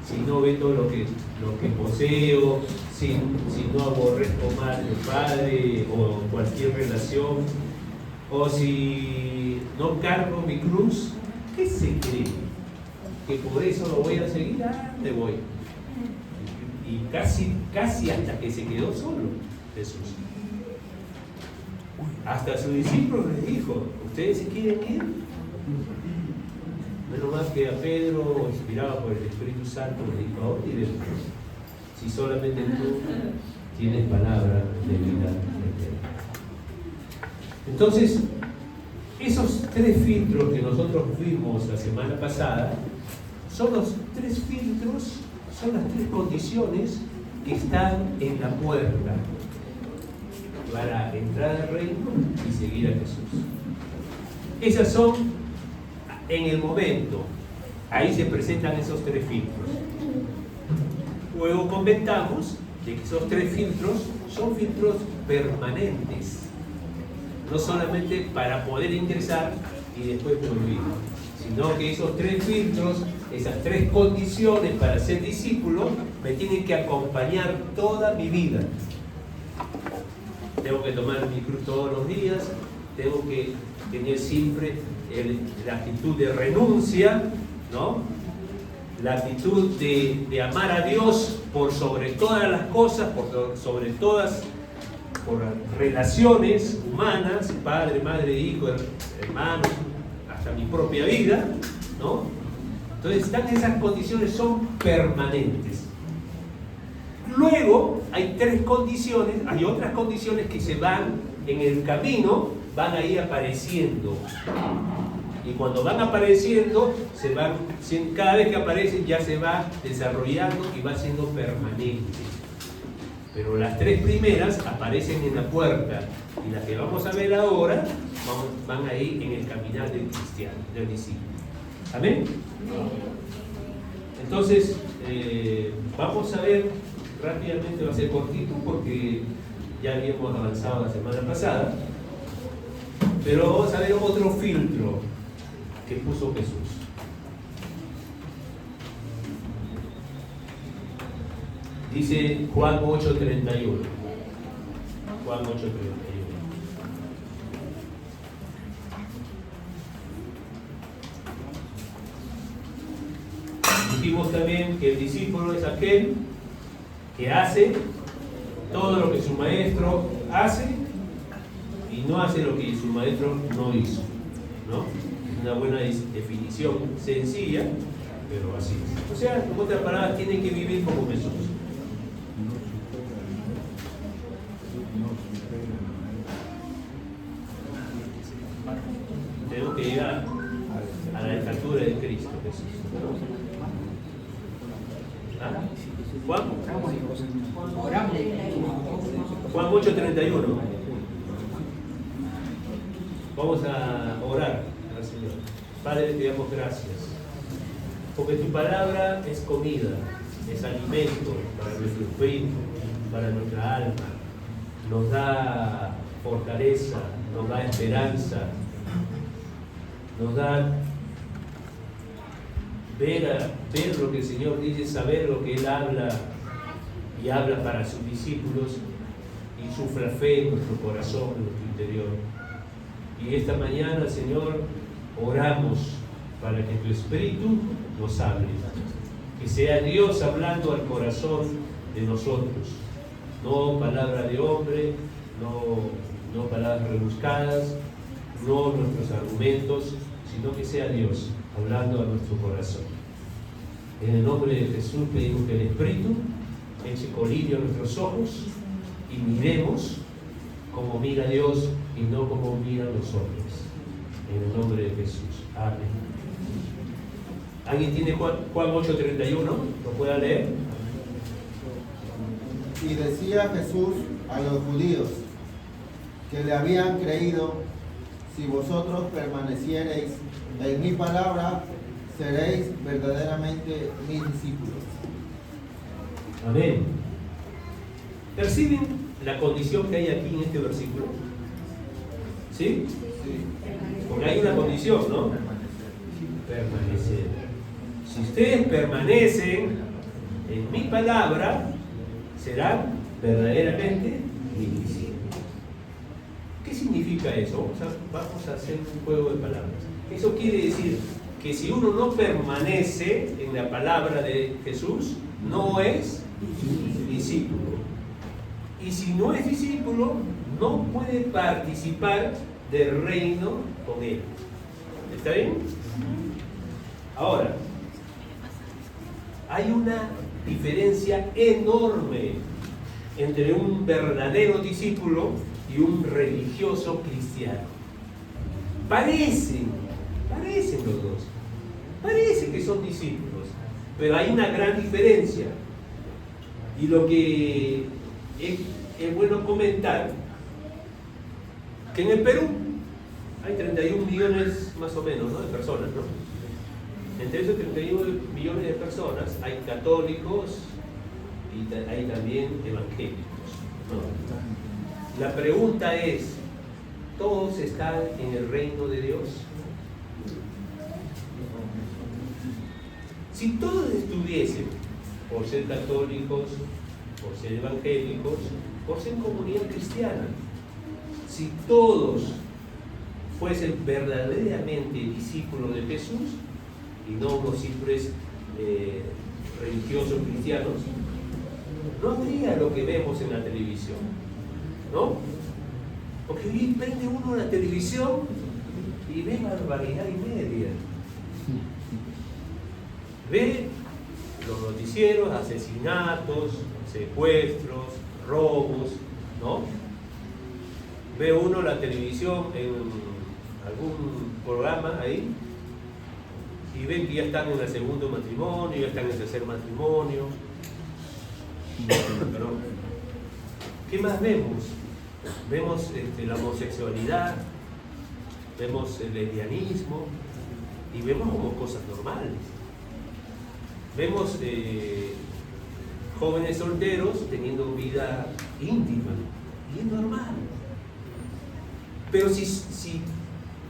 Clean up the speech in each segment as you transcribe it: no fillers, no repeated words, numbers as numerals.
si no vendo lo que poseo, si no aborrezco mal al padre o cualquier relación, o si no cargo mi cruz, ¿qué se cree? ¿Que por eso lo voy a seguir? ¿A dónde voy? Y casi hasta que se quedó solo Jesús. Hasta a sus discípulos les dijo, ¿ustedes se quieren ir? Menos mal que a Pedro, inspirado por el Espíritu Santo, le dijo, ¿a dónde iremos? Si solamente tú tienes palabra de vida eterna. Entonces, esos 3 filtros que nosotros vimos la semana pasada, son los 3 filtros, son las 3 condiciones que están en la puerta para entrar al reino y seguir a Jesús. Esas son en el momento, ahí se presentan esos 3 filtros. Luego comentamos de que esos 3 filtros son filtros permanentes, no solamente para poder ingresar y después me olvido, sino que esos 3 filtros, esas 3 condiciones para ser discípulo, me tienen que acompañar toda mi vida. Tengo que tomar mi cruz todos los días, tengo que tener siempre la actitud de renuncia, ¿no? La actitud de amar a Dios por sobre todas las cosas, sobre todas, por relaciones humanas, padre, madre, hijo, hermano, hasta mi propia vida, ¿no? Entonces están esas condiciones, son permanentes. Luego hay 3 condiciones, hay otras condiciones que se van en el camino, van a ir apareciendo. Y cuando van apareciendo, cada vez que aparecen ya se va desarrollando y va siendo permanente. Pero las 3 primeras aparecen en la puerta y las que vamos a ver ahora van a ir en el caminar del cristiano, del discípulo. ¿Amén? Entonces, vamos a ver rápidamente, va a ser cortito porque ya habíamos avanzado la semana pasada, pero vamos a ver otro filtro que puso Jesús. Dice Juan 8:31. Juan 8:31. Dijimos también que el discípulo es aquel que hace todo lo que su maestro hace y no hace lo que su maestro no hizo, ¿no? Una buena definición, sencilla, pero así es. O sea, en otras palabras, tiene que vivir como Jesús. Tenemos que llegar a la estatura de Cristo Jesús. ¿Ah? Juan 8:31. Vamos a orar al Señor. Padre, te damos gracias, porque tu palabra es comida, es alimento para nuestro espíritu, para nuestra alma. Nos da fortaleza, nos da esperanza, nos da ver lo que el Señor dice, saber lo que Él habla y habla para sus discípulos y sufra fe en nuestro corazón, en nuestro interior. Y esta mañana, Señor, oramos para que tu Espíritu nos hable, que sea Dios hablando al corazón de nosotros, no palabra de hombre, no palabras rebuscadas, no nuestros argumentos, sino que sea Dios hablando a nuestro corazón. En el nombre de Jesús pedimos que el Espíritu eche colirio a nuestros ojos y miremos como mira Dios y no como miran los hombres. En el nombre de Jesús. Amén. ¿Alguien tiene Juan 8:31? ¿Lo pueda leer? Y decía Jesús a los judíos que le habían creído: si vosotros permaneciereis en mi palabra, seréis verdaderamente mis discípulos. Amén. ¿Perciben la condición que hay aquí en este versículo? ¿Sí? Sí. Porque hay una condición, ¿no? Permanecer. Si ustedes permanecen en mi palabra, serán verdaderamente mis discípulos. ¿Qué significa eso? Vamos a hacer un juego de palabras. Eso quiere decir que si uno no permanece en la palabra de Jesús, no es discípulo. Y si no es discípulo, no puede participar del reino con él. ¿Está bien? Ahora, hay una diferencia enorme entre un verdadero discípulo y un religioso cristiano. Parecen los dos. Parece que son discípulos, pero hay una gran diferencia. Y lo que es bueno comentar, que en el Perú hay 31 millones más o menos, ¿no?, de personas, ¿no? Entre esos 31 millones de personas hay católicos y hay también evangélicos, ¿no? La pregunta es, ¿todos están en el reino de Dios? Si todos estuviesen por ser católicos, por ser evangélicos, por ser comunidad cristiana, si todos fuesen verdaderamente discípulos de Jesús y no unos simples religiosos cristianos, no habría lo que vemos en la televisión, ¿no? Porque hoy prende uno la televisión y ve barbaridad y media. Ve los noticieros, asesinatos, secuestros, robos, ¿no? Ve uno la televisión en algún programa ahí y ven que ya están en el segundo matrimonio, ya están en el tercer matrimonio. Pero, ¿qué más vemos? Vemos la homosexualidad, vemos el lesbianismo y vemos como cosas normales. Vemos jóvenes solteros teniendo vida íntima y es normal. Pero si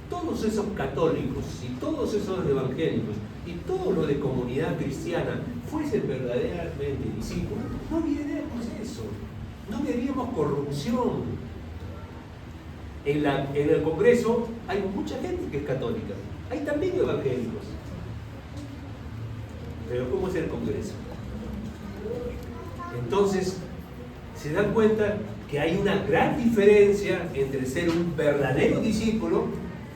todos esos católicos, si todos esos evangélicos y todos los de comunidad cristiana fuesen verdaderamente discípulos, no veríamos eso, no veríamos corrupción. En el Congreso hay mucha gente que es católica, hay también evangélicos. Pero ¿cómo es el Congreso? Entonces, se dan cuenta que hay una gran diferencia entre ser un verdadero discípulo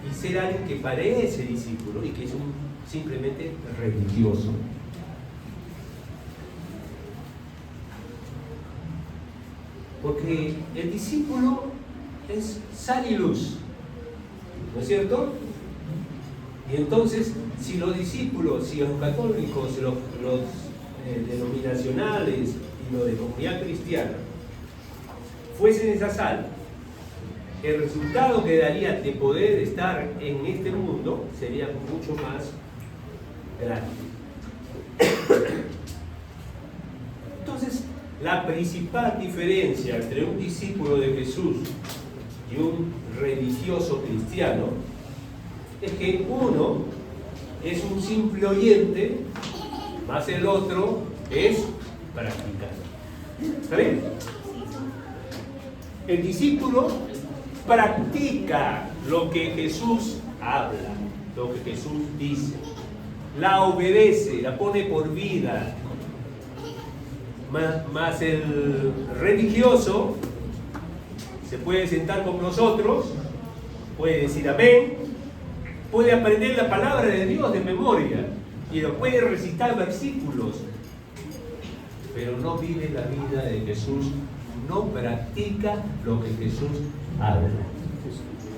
y ser alguien que parece discípulo y que es simplemente religioso. Porque el discípulo es sal y luz, ¿no es cierto? Y entonces, si los discípulos, si los católicos, los denominacionales y los de comunidad cristiana fuesen esa sal, el resultado que daría de poder estar en este mundo sería mucho más grande. Entonces, la principal diferencia entre un discípulo de Jesús y un religioso cristiano es que uno es un simple oyente, más el otro es practicante. ¿Está bien? El discípulo practica lo que Jesús habla, lo que Jesús dice, la obedece, la pone por vida. Más el religioso se puede sentar con nosotros, puede decir amén, puede aprender la palabra de Dios de memoria y lo puede recitar versículos, pero no vive la vida de Jesús, no practica lo que Jesús habla.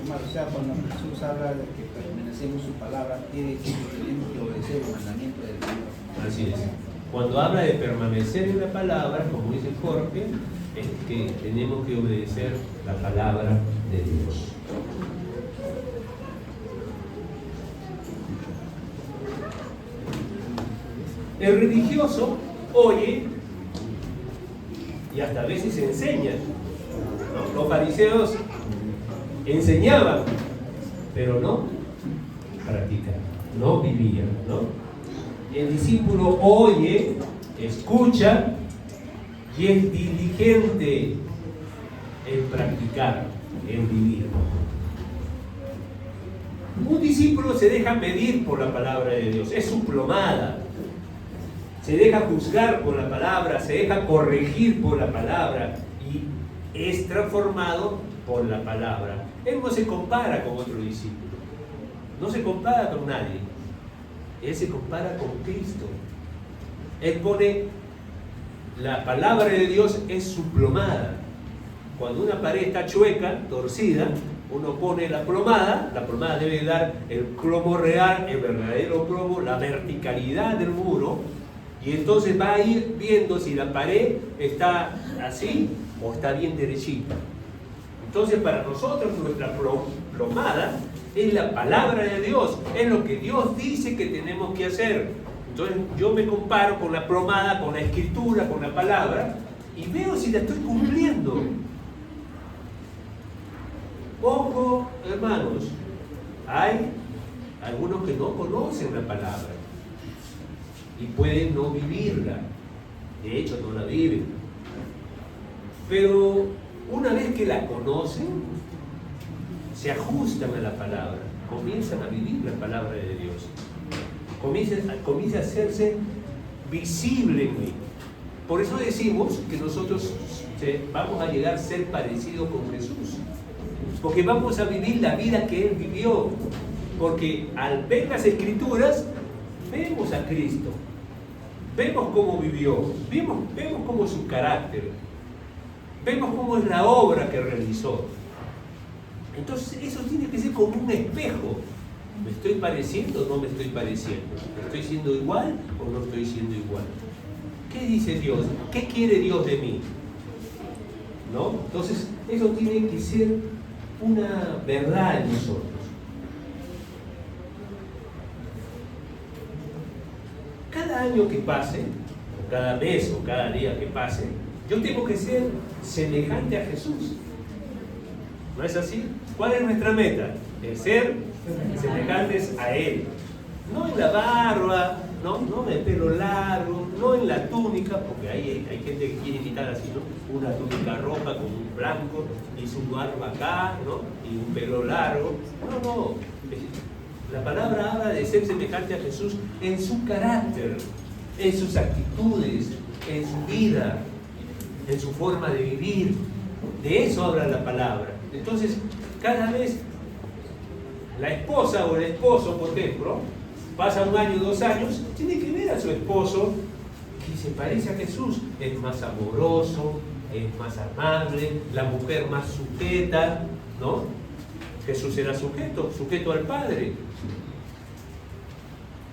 O sea, cuando Jesús habla de que permanecemos en su palabra, quiere decir que tenemos que obedecer los mandamientos del Señor. Así es. Cuando habla de permanecer en la palabra, como dice Jorge, es que tenemos que obedecer la palabra de Dios. El religioso oye y hasta a veces enseña, ¿no? Los fariseos enseñaban, pero no practicaban, no vivían, ¿no? El discípulo oye escucha y es diligente en practicar, en vivir. Un discípulo se deja medir por la palabra de Dios, es su plomada. Se deja juzgar por la palabra, se deja corregir por la palabra y es transformado por la palabra. Él no se compara con otro discípulo, no se compara con nadie. Él se compara con Cristo. Él pone la palabra de Dios, es su plomada. Cuando una pared está chueca, torcida, uno pone la plomada debe dar el plomo real, el verdadero plomo, la verticalidad del muro, y entonces va a ir viendo si la pared está así o está bien derechita. Entonces para nosotros nuestra plomada es la palabra de Dios, es lo que Dios dice que tenemos que hacer. Entonces yo me comparo con la plomada, con la escritura, con la palabra, y veo si la estoy cumpliendo. Ojo, hermanos, hay algunos que no conocen la palabra y pueden no vivirla, de hecho no la viven, pero una vez que la conocen, se ajustan a la palabra, comienzan a vivir la palabra de Dios, comienza a hacerse visible en mí. Por eso decimos que nosotros vamos a llegar a ser parecidos con Jesús, porque vamos a vivir la vida que Él vivió, porque al ver las Escrituras vemos a Cristo, vemos cómo vivió, vemos cómo es su carácter, vemos cómo es la obra que realizó. Entonces eso tiene que ser como un espejo. ¿Me estoy pareciendo o no me estoy pareciendo? ¿Estoy siendo igual o no estoy siendo igual? ¿Qué dice Dios? ¿Qué quiere Dios de mí? ¿No? Entonces eso tiene que ser una verdad en nosotros. Cada año que pase, o cada mes o cada día que pase, yo tengo que ser semejante a Jesús. ¿No es así? ¿Cuál es nuestra meta? El ser semejantes a Él. No en la barba, no en el pelo largo, no en la túnica, porque hay gente que quiere imitar así, ¿no? Una túnica roja con un blanco y su barba acá, ¿no? Y un pelo largo. No. La palabra habla de ser semejante a Jesús en su carácter, en sus actitudes, en su vida, en su forma de vivir. De eso habla la palabra. Entonces, cada vez la esposa o el esposo, por ejemplo, pasa 1 año, 2 años, tiene que ver a su esposo que se parece a Jesús. Es más amoroso, es más amable, la mujer más sujeta, ¿no? Jesús era sujeto al Padre.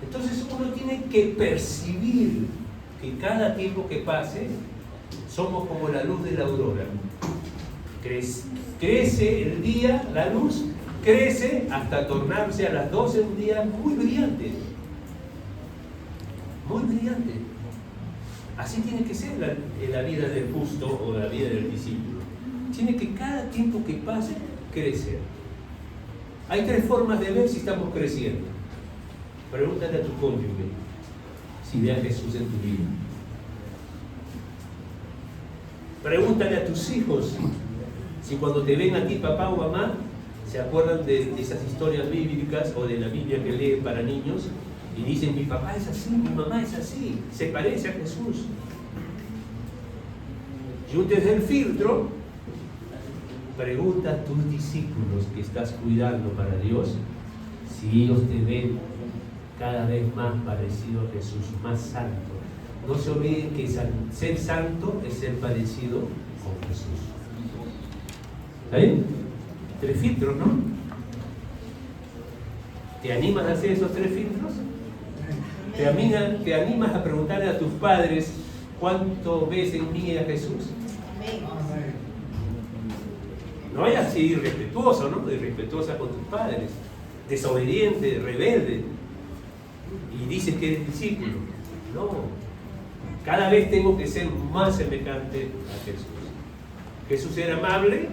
Entonces uno tiene que percibir que cada tiempo que pase somos como la luz de la aurora. Crece el día, la luz crece hasta tornarse a las 12 un día muy brillante. Muy brillante. Así tiene que ser la vida del justo o la vida del discípulo. Tiene que cada tiempo que pase crecer. Hay 3 formas de ver si estamos creciendo. Pregúntale a tu cónyuge si ve a Jesús en tu vida. Pregúntale a tus hijos si cuando te ven a ti, papá o mamá, se acuerdan de esas historias bíblicas o de la Biblia que leen para niños y dicen: mi papá es así, mi mamá es así, se parece a Jesús. Y un tercer filtro: pregunta a tus discípulos que estás cuidando para Dios si ellos te ven cada vez más parecido a Jesús, más santo. No se olviden que ser santo es ser parecido con Jesús. ¿Está bien? 3 filtros, ¿no? ¿Te animas a hacer esos 3 filtros? ¿Te animas a preguntarle a tus padres cuánto ves en mí a Jesús? No vayas así irrespetuoso, ¿no? Irrespetuosa con tus padres, desobediente, rebelde, y dices que eres discípulo. No. Cada vez tengo que ser más semejante a Jesús. Jesús era amable.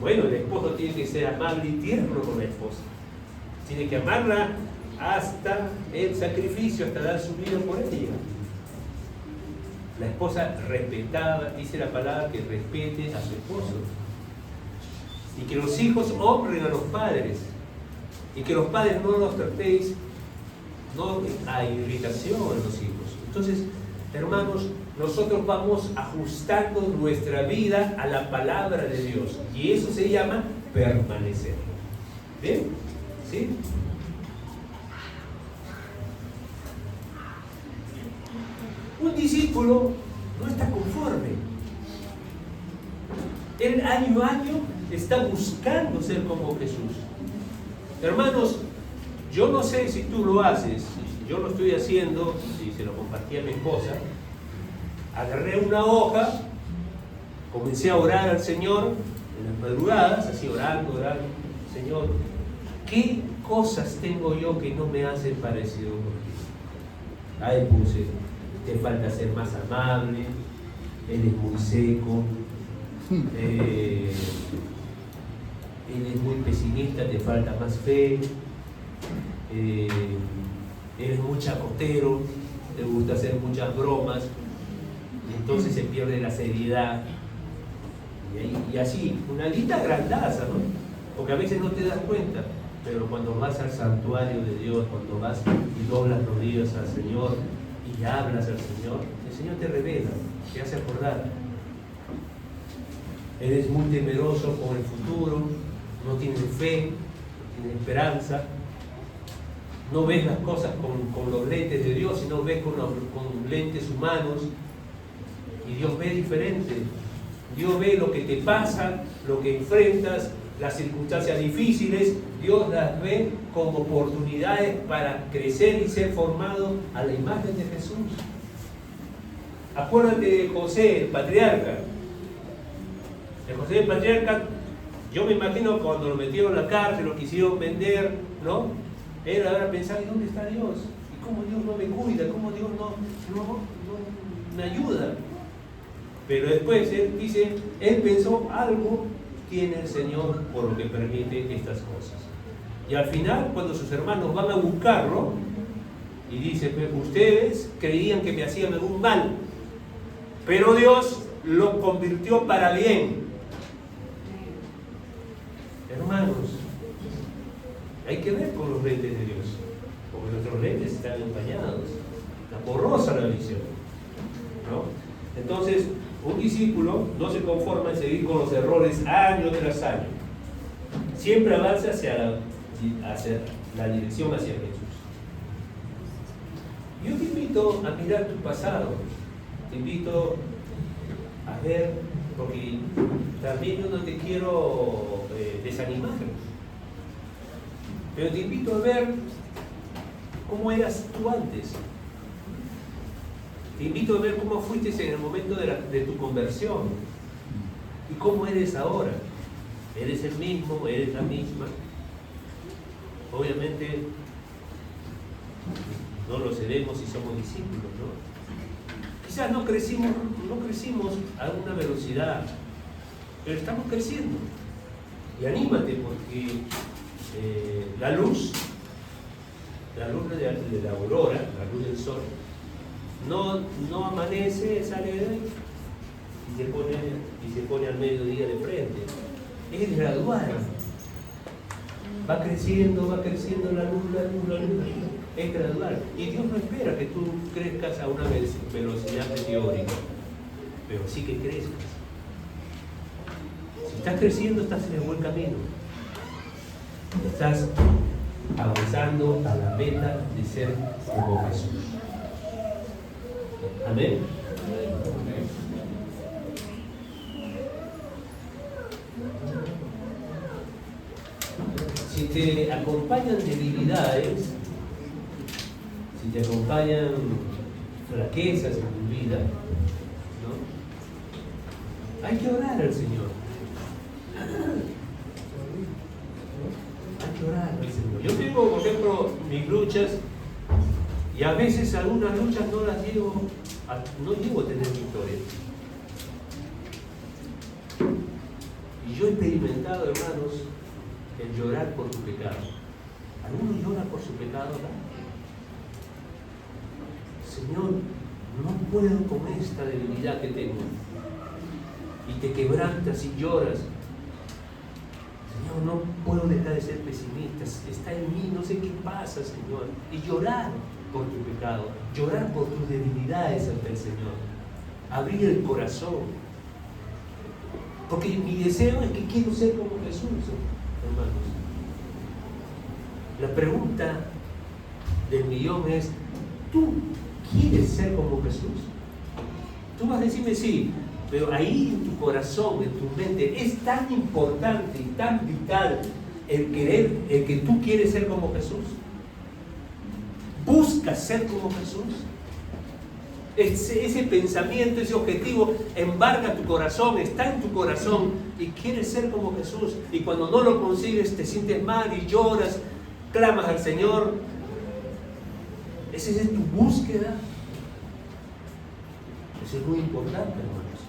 Bueno, el esposo tiene que ser amable y tierno con la esposa. Tiene que amarla hasta el sacrificio, hasta dar su vida por ella. La esposa respetaba, dice la palabra, que respete a su esposo. Y que los hijos honren a los padres. Y que los padres no los tratéis, no a irritación a los hijos. Entonces, hermanos, nosotros vamos ajustando nuestra vida a la palabra de Dios. Y eso se llama permanecer. ¿Bien? ¿Sí? Un discípulo no está conforme. Él año a año está buscando ser como Jesús. Hermanos, yo no sé si tú lo haces, yo lo estoy haciendo, y se lo compartí a mi esposa. Agarré una hoja, comencé a orar al Señor en las madrugadas, así orando, Señor, ¿qué cosas tengo yo que no me hacen parecido contigo? Ahí puse, te falta ser más amable, eres muy seco, eres muy pesimista, te falta más fe, eres muy chacotero, te gusta hacer muchas bromas, y entonces se pierde la seriedad. Y así, una lista grandaza, ¿no? Porque a veces no te das cuenta, pero cuando vas al santuario de Dios, cuando vas y doblas rodillas al Señor y hablas al Señor, el Señor te revela, te hace acordar. Eres muy temeroso con el futuro, no tienes fe, no tienes esperanza, no ves las cosas con los lentes de Dios, sino ves con lentes humanos, y Dios ve diferente. Dios ve lo que te pasa, lo que enfrentas, las circunstancias difíciles. Dios las ve como oportunidades para crecer y ser formado a la imagen de Jesús. Acuérdate de José, el patriarca. De José, el patriarca, yo me imagino cuando lo metieron a la cárcel, lo quisieron vender, ¿no? Él habrá pensado, ¿y dónde está Dios? ¿Y cómo Dios no me cuida? ¿Cómo Dios no me ayuda? Pero después él dice, él pensó, algo tiene el Señor por lo que permite estas cosas. Y al final, cuando sus hermanos van a buscarlo, y dice, ustedes creían que me hacían algún mal, pero Dios lo convirtió para bien. Hermanos, hay que ver con los lentes de Dios, porque nuestros lentes están empañados, está borrosa la visión, ¿no? Entonces, un discípulo no se conforma en seguir con los errores año tras año. Siempre avanza hacia la dirección hacia Jesús. Yo te invito a mirar tu pasado. Te invito a ver, porque también yo no te quiero desanimar. Pero te invito a ver cómo eras tú antes. Te invito a ver cómo fuiste en el momento de tu conversión y cómo eres ahora. ¿Eres el mismo? ¿Eres la misma? Obviamente no lo seremos si somos discípulos, ¿no? Quizás no crecimos a una velocidad, pero estamos creciendo. Y anímate, porque la luz de la aurora, la luz del sol, no amanece, sale de ahí y se pone al mediodía de frente. Es gradual. Va creciendo la luz. Es gradual. Y Dios no espera que tú crezcas a una velocidad meteórica, pero sí que crezcas. Si estás creciendo, estás en el buen camino. Estás avanzando a la meta de ser como Jesús. Amén. Si te acompañan debilidades, si te acompañan flaquezas en tu vida, ¿no? Hay que orar al Señor. Hay que orar al Señor. Yo tengo, por ejemplo, mis luchas, y a veces algunas luchas no llego a tener victoria. Y yo he experimentado, hermanos, el llorar por tu pecado. ¿Alguno llora por su pecado, no? Señor, no puedo con esta debilidad que tengo. Y te quebrantas y lloras. Señor, no puedo dejar de ser pesimista, está en mí, no sé qué pasa, Señor. Y llorar por tu pecado, llorar por tus debilidades ante el Señor. Abrir el corazón. Porque mi deseo es que quiero ser como Jesús, hermanos. La pregunta del millón es, ¿tú quieres ser como Jesús? Tú vas a decirme sí, pero ahí en tu corazón, en tu mente, es tan importante y tan vital el que tú quieres ser como Jesús. ¿Buscas ser como Jesús? Ese pensamiento, ese objetivo embarga tu corazón, está en tu corazón y quieres ser como Jesús. Y cuando no lo consigues te sientes mal y lloras, clamas al Señor. ¿Esa es tu búsqueda? Eso es muy importante, hermanos.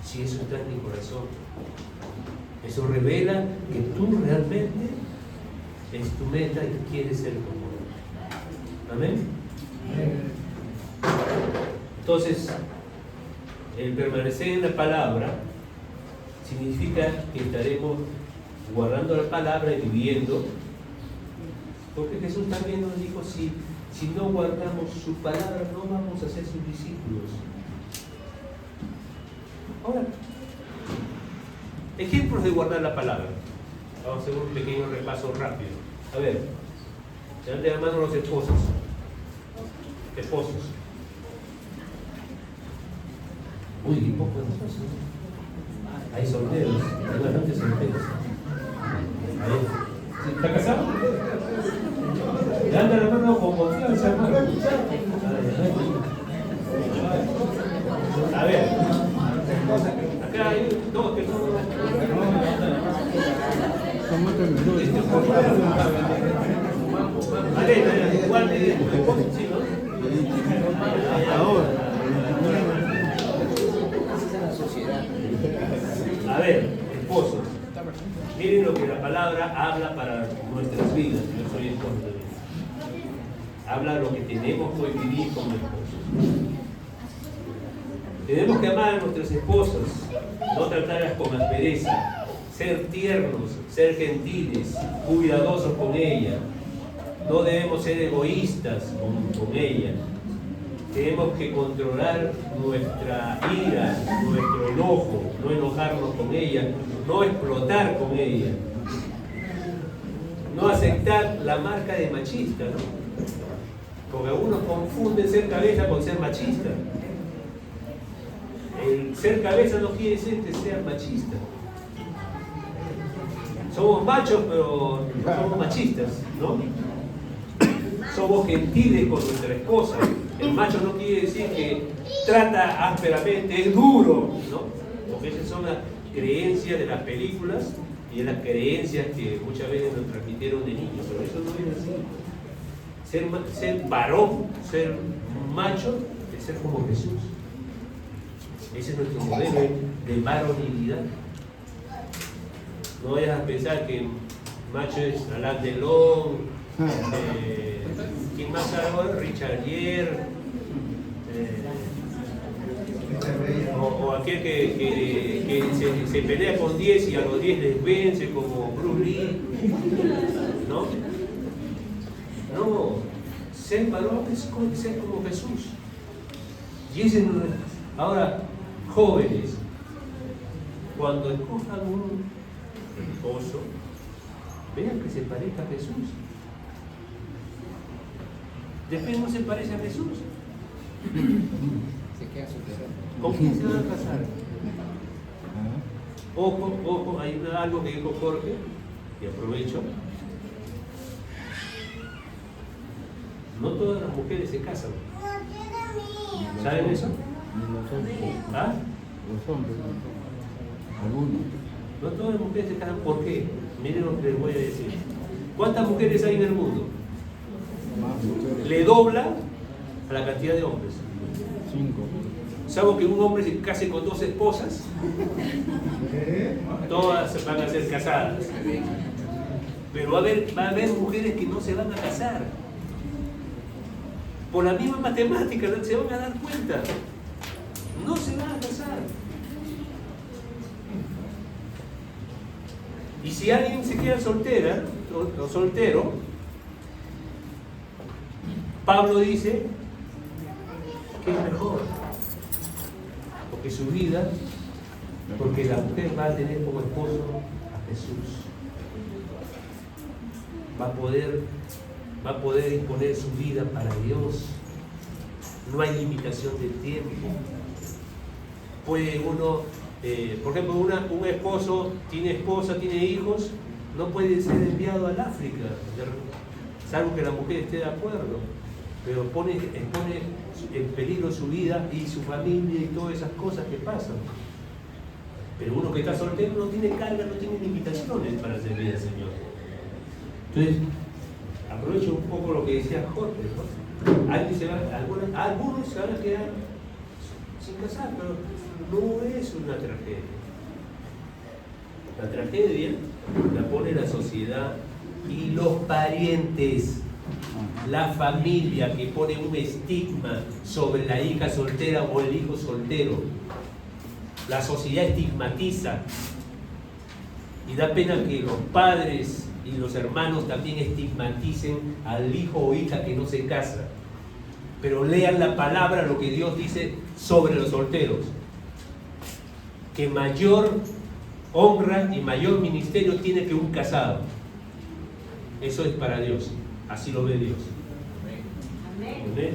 Si eso está en mi corazón, eso revela que tú realmente es tu meta y quieres ser como Él. ¿Amén? Entonces, el permanecer en la palabra significa que estaremos guardando la palabra y viviendo, porque Jesús también nos dijo, si no guardamos su palabra, no vamos a ser sus discípulos. Ahora, ejemplos de guardar la palabra. Vamos a hacer un pequeño repaso rápido. A ver, levanten la mano los esposos. Esposos. Uy, qué poco de esposos. Hay solteros, hay bastantes solteros. ¿Está casado? Levanta la mano con confianza, hermano. A ver, acá hay dos que no. Vale, igual de sí, ¿no? Ahora. A ver, esposos, miren lo que la palabra habla para nuestras vidas. Yo soy esposo de Dios. Habla lo que tenemos que hoy vivir como esposos. Tenemos que amar a nuestras esposas, no tratarlas con aspereza, ser tiernos, ser gentiles, cuidadosos con ellas. No debemos ser egoístas con ellas. Tenemos que controlar nuestra ira, nuestro enojo, no enojarnos con ella, no explotar con ella, no aceptar la marca de machista, ¿no? Porque algunos confunden ser cabeza con ser machista. El ser cabeza no quiere decir que seas machista. Somos machos, pero no somos machistas, ¿no? Somos gentiles con nuestra esposa. El macho no quiere decir que trata ásperamente, es duro, ¿no? Porque esas son las creencias de las películas y de las creencias que muchas veces nos transmitieron de niños, pero eso no es así. Ser varón, ser macho, es ser como Jesús. Ese es nuestro modelo de varonilidad. No vayas a pensar que macho es Alain Delon, ¿quién más ahora? Richard Gere, o aquel que se pelea con 10 y a los 10 les vence, como Bruce Lee. ¿No? No, ser varón es ser como Jesús. Y ese no es. Ahora, jóvenes, cuando escojan un esposo, vean que se parezca a Jesús. Después no se parece a Jesús. ¿Con quién se van a casar? Ojo, hay algo que dijo Jorge, y aprovecho. No todas las mujeres se casan. ¿Saben eso? ¿Ah? Los hombres, algunos. No todas las mujeres se casan. ¿Por qué? Miren lo que les voy a decir. ¿Cuántas mujeres hay en el mundo? Le dobla a la cantidad de hombres. 5. ¿Saben que un hombre se case con 2 esposas? Todas van a ser casadas. Pero va a haber mujeres que no se van a casar. por la misma matemática se van a dar cuenta. No se van a casar. Y si alguien se queda soltera o soltero, Pablo dice que es mejor, porque su vida, porque la mujer va a tener como esposo a Jesús, va a poder imponer su vida para Dios. No hay limitación de tiempo. Puede uno, por ejemplo, un esposo tiene esposa, tiene hijos, no puede ser enviado al África, salvo que la mujer esté de acuerdo, pero expone en peligro su vida y su familia y todas esas cosas que pasan. Pero uno que está soltero no tiene carga, no tiene limitaciones para servir al Señor. Entonces, aprovecho un poco lo que decía Jorge, ¿no? Algunos se van a quedar sin casar, pero no es una tragedia. La tragedia la pone la sociedad y los parientes, la familia, que pone un estigma sobre la hija soltera o el hijo soltero. La sociedad estigmatiza y da pena que los padres y los hermanos también estigmaticen al hijo o hija que no se casa. Pero lean la palabra, lo que Dios dice sobre los solteros, que mayor honra y mayor ministerio tiene que un casado. Eso es para Dios, así lo ve Dios. Amén.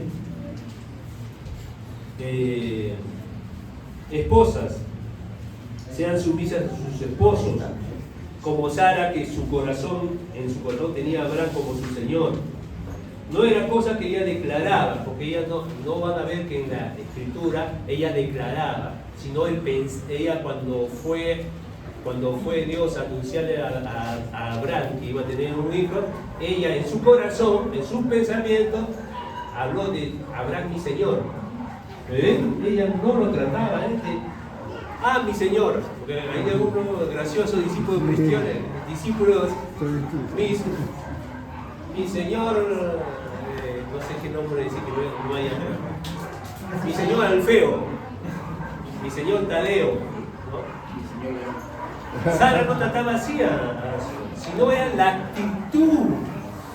Esposas, sean sumisas a sus esposos, como Sara, que en su corazón tenía a Abraham como su Señor. No era cosa que ella declaraba, porque ella no van a ver que en la Escritura ella declaraba, sino ella cuando fue Dios a anunciarle a Abraham que iba a tener un hijo, ella en su corazón, en sus pensamientos, habló de Abraham mi Señor. Ella no lo trataba, mi Señor, porque hay algunos graciosos discípulos cristianos, mi Señor, no sé qué nombre decir que no haya, mi Señor Alfeo, mi Señor Tadeo, ¿no? Sara no trataba así, sino era la actitud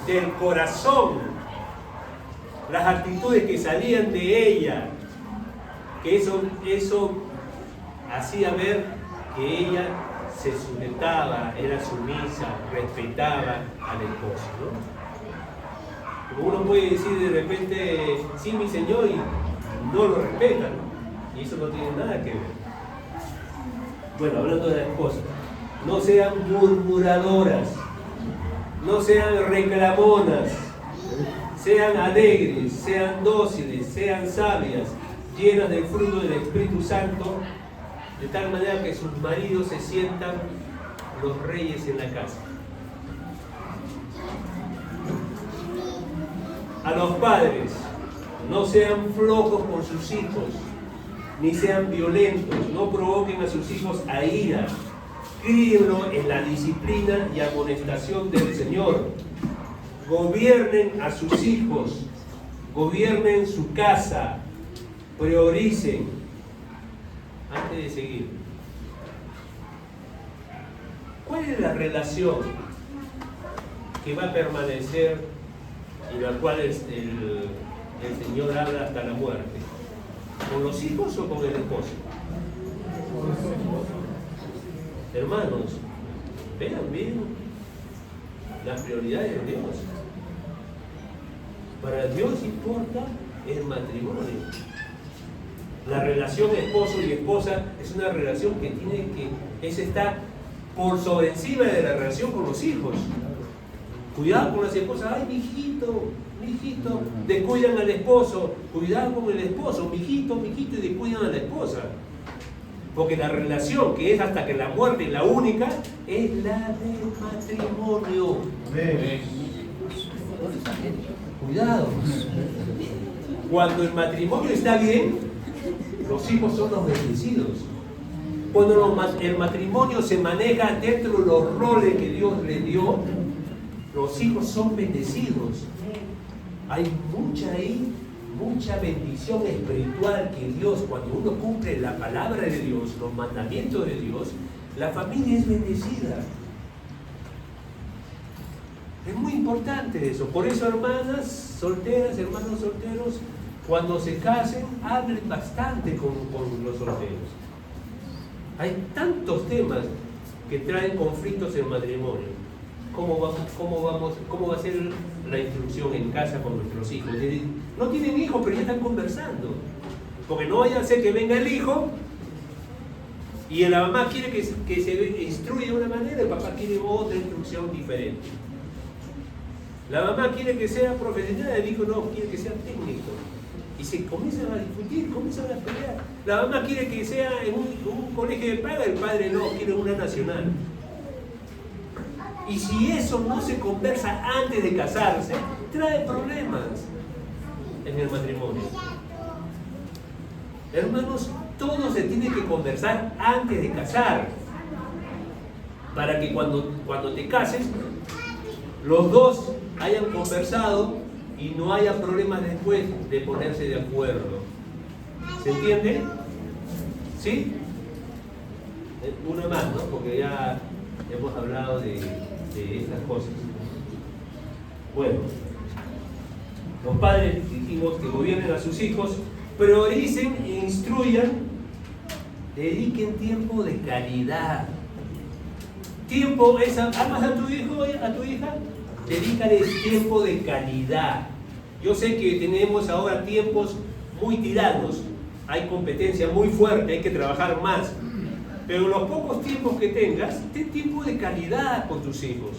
del corazón, las actitudes que salían de ella, que eso hacía ver que ella se sujetaba, era sumisa, respetaba al esposo, ¿no? Como uno puede decir de repente, sí, mi Señor, y no lo respeta, ¿no? Y eso no tiene nada que ver. Bueno, hablando de la esposa, no sean murmuradoras, no sean reclamonas, sean alegres, sean dóciles, sean sabias, llenas del fruto del Espíritu Santo, de tal manera que sus maridos se sientan los reyes en la casa. A los padres, no sean flojos con sus hijos, ni sean violentos, no provoquen a sus hijos a ira, críenlo en la disciplina y amonestación del Señor. Gobiernen a sus hijos, gobiernen su casa, prioricen. Antes de seguir, ¿cuál es la relación que va a permanecer y la cual el Señor habla hasta la muerte? ¿Con los hijos o con el esposo? Hermanos, vean bien las prioridades de Dios. Para Dios importa el matrimonio. La relación esposo y esposa es una relación que está por sobre encima de la relación con los hijos. Cuidado con las esposas. Ay, mijito, descuidan al esposo. Cuidado con el esposo, mijito, y descuidan a la esposa. Porque la relación que es hasta que la muerte es la única, es la del matrimonio. Cuidado. Cuando el matrimonio está bien, los hijos son los bendecidos. Cuando el matrimonio se maneja dentro de los roles que Dios le dio, los hijos son bendecidos. Hay mucha ahí mucha bendición espiritual que Dios, cuando uno cumple la palabra de Dios, los mandamientos de Dios, la familia es bendecida. Es muy importante eso. Por eso, hermanas solteras, hermanos solteros, cuando se casen, hablen bastante con los solteros. Hay tantos temas que traen conflictos en matrimonio. ¿Cómo va a ser la instrucción en casa con nuestros hijos? No tienen hijos, pero ya están conversando. Porque no vaya a ser que venga el hijo y la mamá quiere que se instruya de una manera, el papá quiere otra instrucción diferente. La mamá quiere que sea profesional, el hijo no, quiere que sea técnico. Y se comienzan a discutir, comienzan a pelear. La mamá quiere que sea en un colegio de paga, el padre no, quiere una nacional. Y si eso no se conversa antes de casarse, trae problemas en el matrimonio. Hermanos, todo se tiene que conversar antes de casar, para que cuando te cases, los dos hayan conversado y no haya problemas después de ponerse de acuerdo. ¿Se entiende? ¿Sí? Una más, ¿no? Porque ya hemos hablado de estas cosas. Bueno, los padres dijimos que gobiernen a sus hijos, prioricen e instruyan, dediquen tiempo de calidad. Tiempo es, ¿amas a tu hijo, a tu hija? Dedícales tiempo de calidad. Yo sé que tenemos ahora tiempos muy tiranos, hay competencia muy fuerte, hay que trabajar más. Pero los pocos tiempos que tengas, ten tiempo de calidad con tus hijos.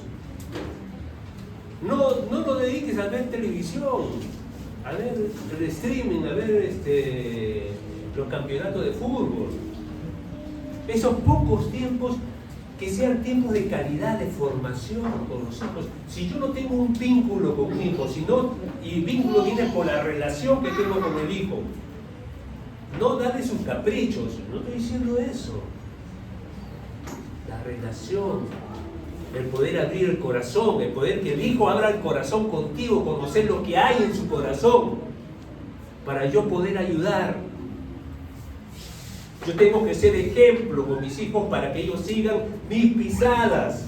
No lo dediques a ver televisión, a ver el streaming, a ver los campeonatos de fútbol. Esos pocos tiempos, que sean tiempos de calidad, de formación con los hijos. Si yo no tengo un vínculo con mi hijo, y el vínculo viene por la relación que tengo con el hijo, no darle sus caprichos, no estoy diciendo eso. La relación, el poder abrir el corazón, el poder que el hijo abra el corazón contigo, conocer lo que hay en su corazón, para yo poder ayudar. Yo tengo que ser ejemplo con mis hijos para que ellos sigan mis pisadas.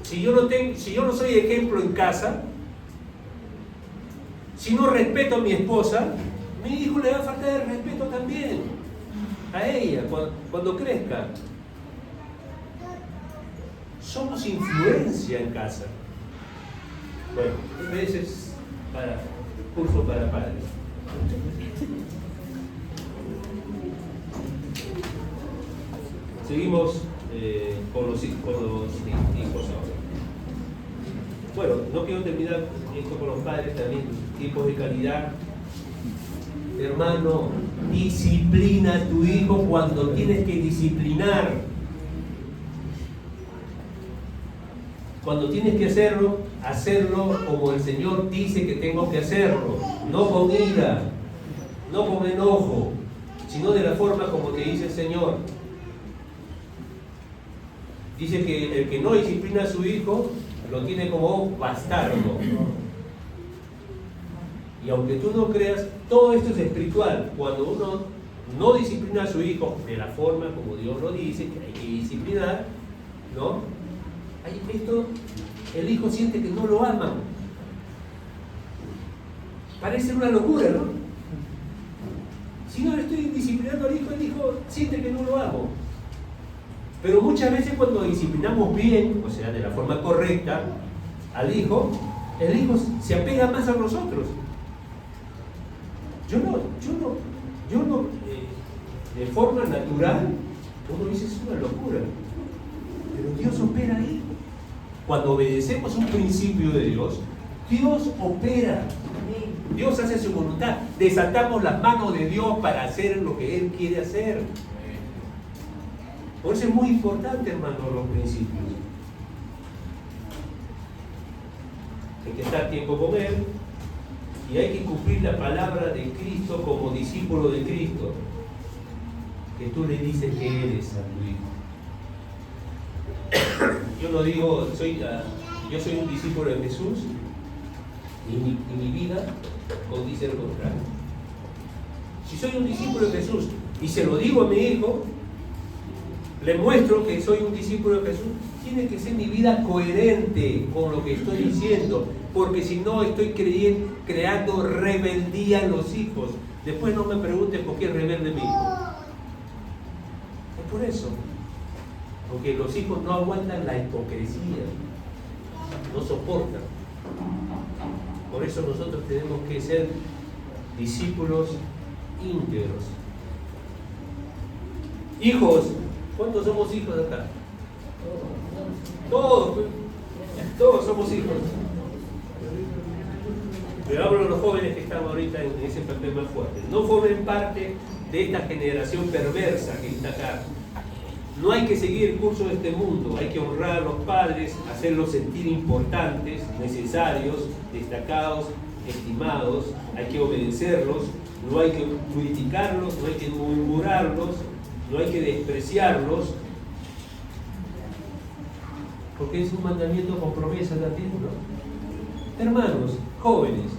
Si yo no soy ejemplo en casa, si no respeto a mi esposa, mi hijo le va a faltar el respeto también a ella cuando crezca. Somos influencia en casa. Bueno, a veces curso para padres. Seguimos con los hijos ahora. Bueno, no quiero terminar esto con los padres también, tiempos de calidad. Hermano, disciplina a tu hijo cuando tienes que disciplinar. Cuando tienes que hacerlo como el Señor dice que tengo que hacerlo. No con ira, no con enojo, sino de la forma como te dice el Señor. Dice que el que no disciplina a su hijo lo tiene como bastardo. Y aunque tú no creas, todo esto es espiritual. Cuando uno no disciplina a su hijo de la forma como Dios lo dice, que hay que disciplinar, ¿no? El hijo siente que no lo aman. Parece una locura, ¿no? Si no le estoy disciplinando al hijo, el hijo siente que no lo amo. Pero muchas veces cuando disciplinamos bien, o sea, de la forma correcta, al hijo, el hijo se apega más a nosotros. Yo no, de forma natural, uno dice es una locura. Pero Dios opera ahí. Cuando obedecemos un principio de Dios, Dios opera. Dios hace su voluntad. Desatamos las manos de Dios para hacer lo que Él quiere hacer. Por eso es muy importante, hermano, los principios. Hay que estar tiempo con Él y hay que cumplir la palabra de Cristo como discípulo de Cristo. Que tú le dices que eres a tu hijo. Yo no digo, yo soy un discípulo de Jesús y mi vida o dice lo contrario? Si soy un discípulo de Jesús y se lo digo a mi hijo, le muestro que soy un discípulo de Jesús, tiene que ser mi vida coherente con lo que estoy diciendo, porque si no estoy creando rebeldía en los hijos. Después no me pregunten por qué es rebelde mi hijo. Es por eso. Porque los hijos no aguantan la hipocresía, no soportan. Por eso nosotros tenemos que ser discípulos íntegros. Hijos, ¿cuántos somos hijos acá? Todos somos hijos. Pero hablo de los jóvenes que están ahorita en ese papel más fuerte. No formen parte de esta generación perversa que está acá. No hay que seguir el curso de este mundo, hay que honrar a los padres, hacerlos sentir importantes, necesarios, destacados, estimados, hay que obedecerlos, no hay que criticarlos, no hay que murmurarlos, no hay que despreciarlos, porque es un mandamiento con promesa también, ¿no? Hermanos, jóvenes,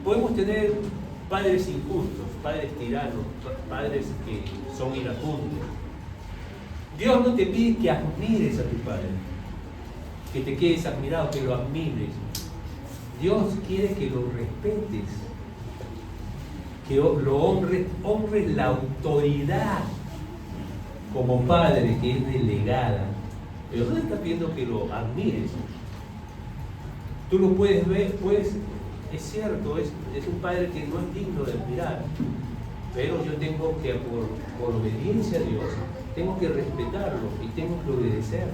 podemos tener padres injustos, padres tiranos, padres que son iracundos. Dios no te pide que admires a tu padre, que te quedes admirado, que lo admires. Dios quiere que lo respetes, que lo honres la autoridad como padre que es delegada. Pero no te está pidiendo que lo admires. Tú lo puedes ver, pues es cierto, es un padre que no es digno de admirar, pero yo tengo que, por obediencia a Dios, tengo que respetarlo y tengo que obedecerlo.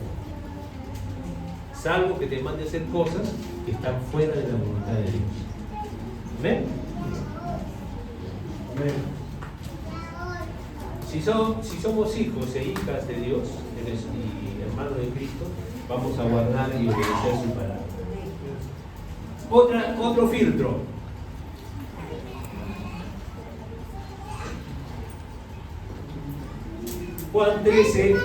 Salvo que te mande a hacer cosas que están fuera de la voluntad de Dios. ¿Ven? Si somos hijos e hijas de Dios y hermanos de Cristo, vamos a guardar y obedecer su palabra. Otro filtro. Juan 13,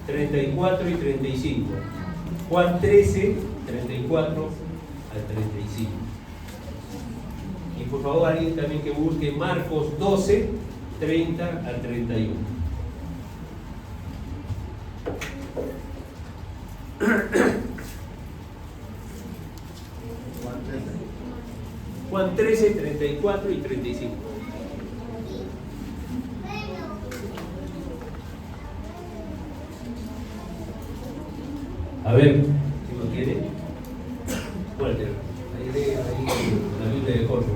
34 y 35. Juan 13, 34 al 35. Y por favor alguien también que busque Marcos 12, 30 al 31. Juan 13, 34 y 35. A ver, si lo tiene. Walter, ahí lee la Biblia de Jorge.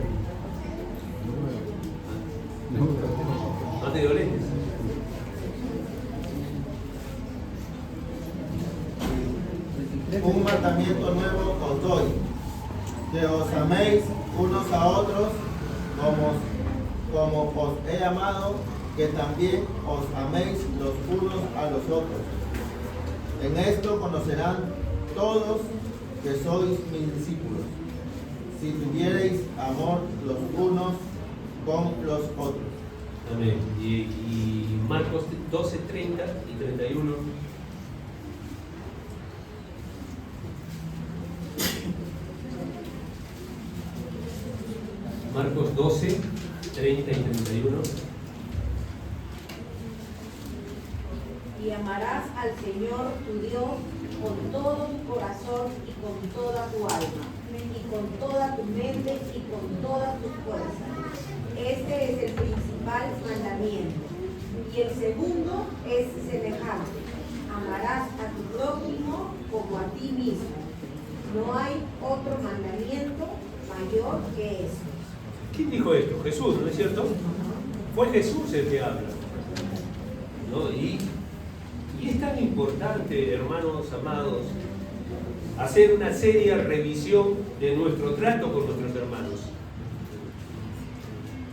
¿No te dio lentes? Un mandamiento nuevo os doy, que os améis unos a otros como os he amado, que también os améis los unos a los otros. En esto conocerán todos que sois mis discípulos, si tuviereis amor los unos con los otros. Amén. Y Marcos 12, 30 y 31. Marcos 12, 30 y 31. Y amarás al Señor tu Dios con todo tu corazón y con toda tu alma, y con toda tu mente y con todas tus fuerzas. Este es el principal mandamiento. Y el segundo es semejante: amarás a tu prójimo como a ti mismo. No hay otro mandamiento mayor que este. ¿Quién dijo esto? Jesús, ¿no es cierto? Fue Jesús el que habla, ¿no? Y es tan importante, hermanos amados, hacer una seria revisión de nuestro trato con nuestros hermanos.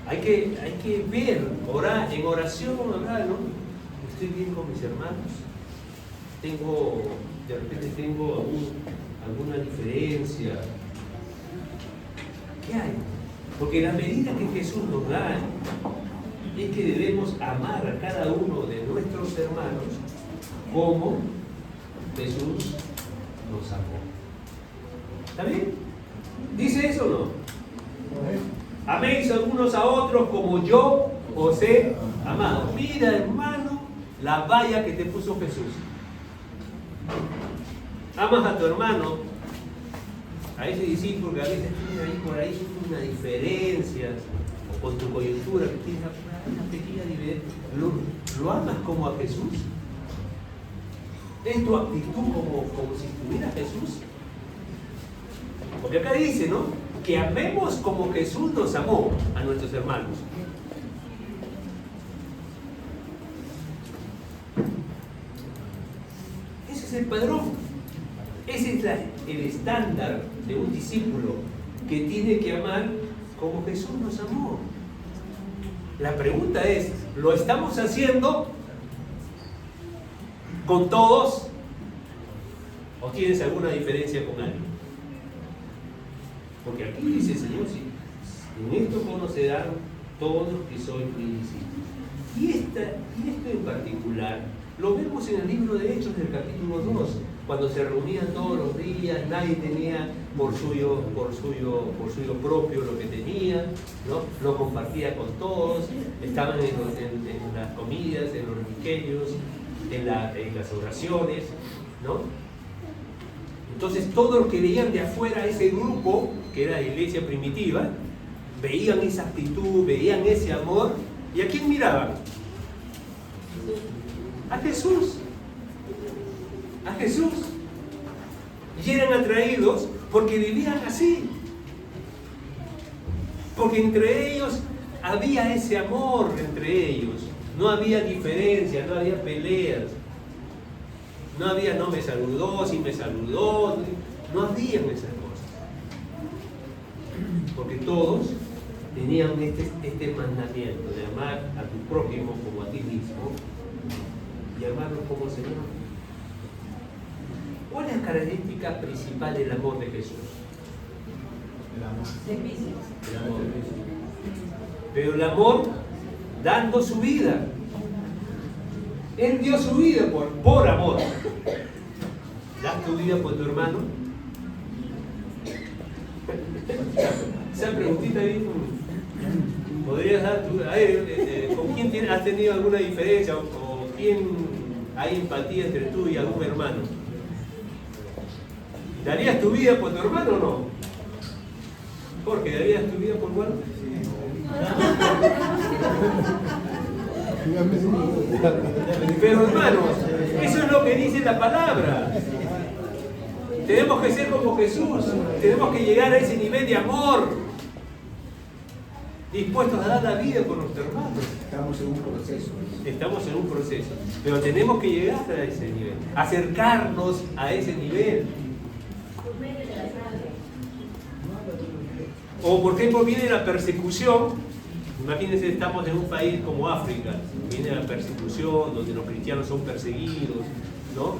Hay que ver, orar, en oración, orar, ¿no? Estoy bien con mis hermanos. De repente tengo alguna diferencia. ¿Qué hay? Porque la medida que Jesús nos da es que debemos amar a cada uno de nuestros hermanos como Jesús nos amó. ¿Está bien? ¿Dice eso o no? Améis unos a otros como yo os he amado. Mira, hermano, la valla que te puso Jesús. Amas a tu hermano, a ese discípulo que a veces tiene ahí por ahí una diferencia, o con tu coyuntura, que tienes una pequeña diferencia. ¿Lo amas como a Jesús? ¿Es tu actitud como si estuviera Jesús? Porque acá dice, ¿no? Que amemos como Jesús nos amó a nuestros hermanos. Ese es el padrón. Ese es el estándar de un discípulo que tiene que amar como Jesús nos amó. La pregunta es, ¿lo estamos haciendo con todos? ¿O tienes alguna diferencia con alguien? Porque aquí dice el Señor, sí, en esto conocerán todos los que sois mis discípulos. Y esto en particular lo vemos en el libro de Hechos del capítulo 2, cuando se reunían todos los días, nadie tenía por suyo propio lo que tenía, ¿no? Lo compartía con todos, estaban en las comidas, en los pequeños, en las oraciones, ¿no? Entonces todos los que veían de afuera ese grupo, que era la iglesia primitiva, veían esa actitud, veían ese amor, ¿y a quién miraban? A Jesús. A Jesús. Y eran atraídos porque vivían así. Porque entre ellos había ese amor entre ellos. No había diferencia, no había peleas. No había, no me saludó, sí me saludó. No habían esas cosas. Porque todos tenían este mandamiento de amar a tu prójimo como a ti mismo y amarlo como Señor. ¿Cuál es la característica principal del amor de Jesús? El amor. Servicio. El amor. Pero el amor dando su vida. Él dio su vida por amor. ¿Das tu vida por tu hermano? Esa preguntita ahí, ¿podrías dar tu vida? ¿Con quién has tenido alguna diferencia? ¿O quién hay empatía entre tú y algún hermano? ¿Darías tu vida por tu hermano o no? Jorge, ¿darías tu vida por Juan? Pero hermanos, eso es lo que dice la palabra. Tenemos que ser como Jesús, tenemos que llegar a ese nivel de amor, dispuestos a dar la vida por nuestros hermanos. Estamos en un proceso. Estamos en un proceso, pero tenemos que llegar a ese nivel, acercarnos a ese nivel. O por ejemplo viene la persecución. Imagínense, estamos en un país como África, viene la persecución, donde los cristianos son perseguidos, ¿no?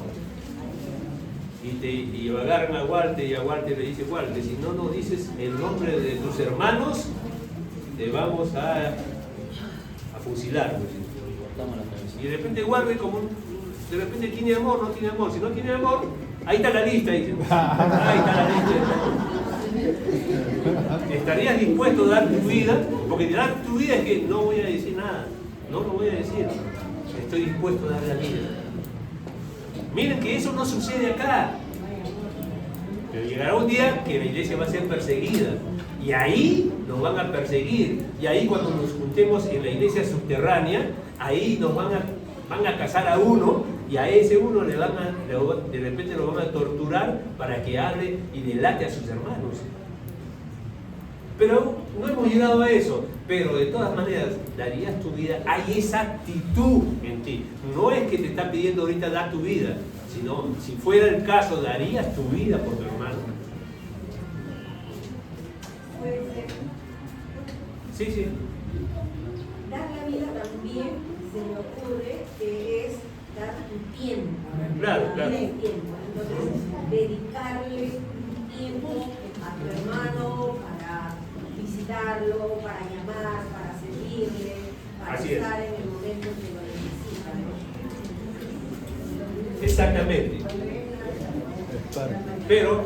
Y agarran a Walter y a Walter le dice, Walter, si no nos dices el nombre de tus hermanos, te vamos a fusilar. Y de repente Walter, de repente tiene amor, no tiene amor. Si no tiene amor, ahí está la lista, dice. Ahí está la lista. ¿Estarías dispuesto a dar tu vida? Porque dar tu vida es que no voy a decir nada, no lo voy a decir, estoy dispuesto a dar la vida. Miren que eso no sucede acá, pero llegará un día que la iglesia va a ser perseguida y ahí nos van a perseguir, y ahí cuando nos juntemos en la iglesia subterránea, ahí nos van a cazar a uno, y a ese uno de repente lo van a torturar para que hable y delate a sus hermanos. Pero no hemos llegado a eso. Pero de todas maneras, darías tu vida. Hay esa actitud en ti. No es que te está pidiendo ahorita dar tu vida, sino si fuera el caso, darías tu vida por tu hermano. Puede ser. Sí, sí. Dar la vida también se me ocurre que es dar tu tiempo. Claro, La claro. vida en tiempo. Entonces, dedicarle tiempo a tu hermano para visitarlo, para llamar, para servirle, para Así es. estar en el momento que lo necesita, ¿no? Exactamente. Pero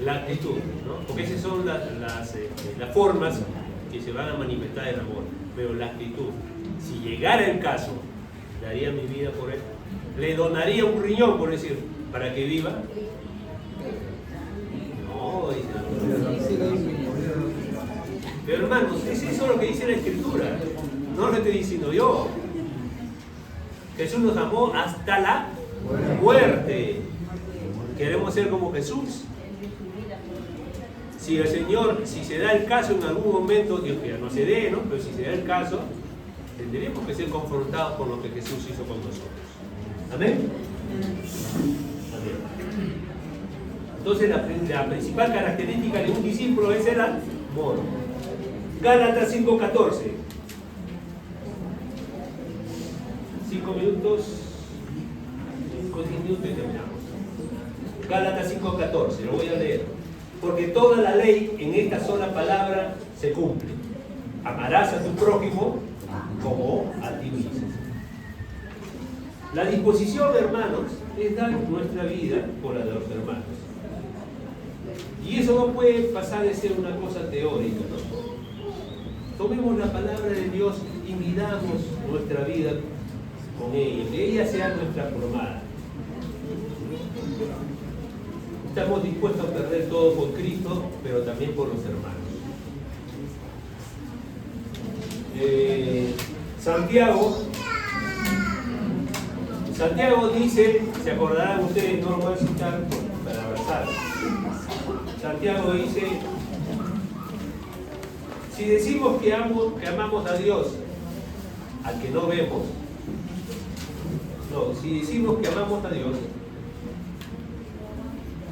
la actitud, ¿no? Porque esas son las formas que se van a manifestar el amor, pero la actitud. Si llegara el caso, daría mi vida por él. Le donaría un riñón, por decir, para que viva. No, dice la palabra. Pero hermanos, es eso lo que dice la Escritura. No lo estoy diciendo yo. Jesús nos amó hasta la muerte. Queremos ser como Jesús. Si el Señor, si se da el caso en algún momento, Dios que no se dé, ¿no? Pero si se da el caso, tendremos que ser confrontados con lo que Jesús hizo con nosotros. ¿Amén? Amén. Entonces la principal característica de un discípulo es el amor. Gálatas 5:14. 5 minutos, 10 minutos y terminamos. Gálatas 5:14, lo voy a leer. Porque toda la ley en esta sola palabra se cumple. Amarás a tu prójimo como a ti mismo. La disposición, hermanos, es dar nuestra vida por la de los hermanos. Y eso no puede pasar de ser una cosa teórica, ¿no? Tomemos la palabra de Dios y midamos nuestra vida con ella, que ella sea nuestra formada. Estamos dispuestos a perder todo por Cristo, pero también por los hermanos. Santiago dice, se acordarán ustedes, no lo voy a citar para abrazar. Santiago dice, si decimos que amamos a Dios, al que no vemos, no, si decimos que amamos a Dios,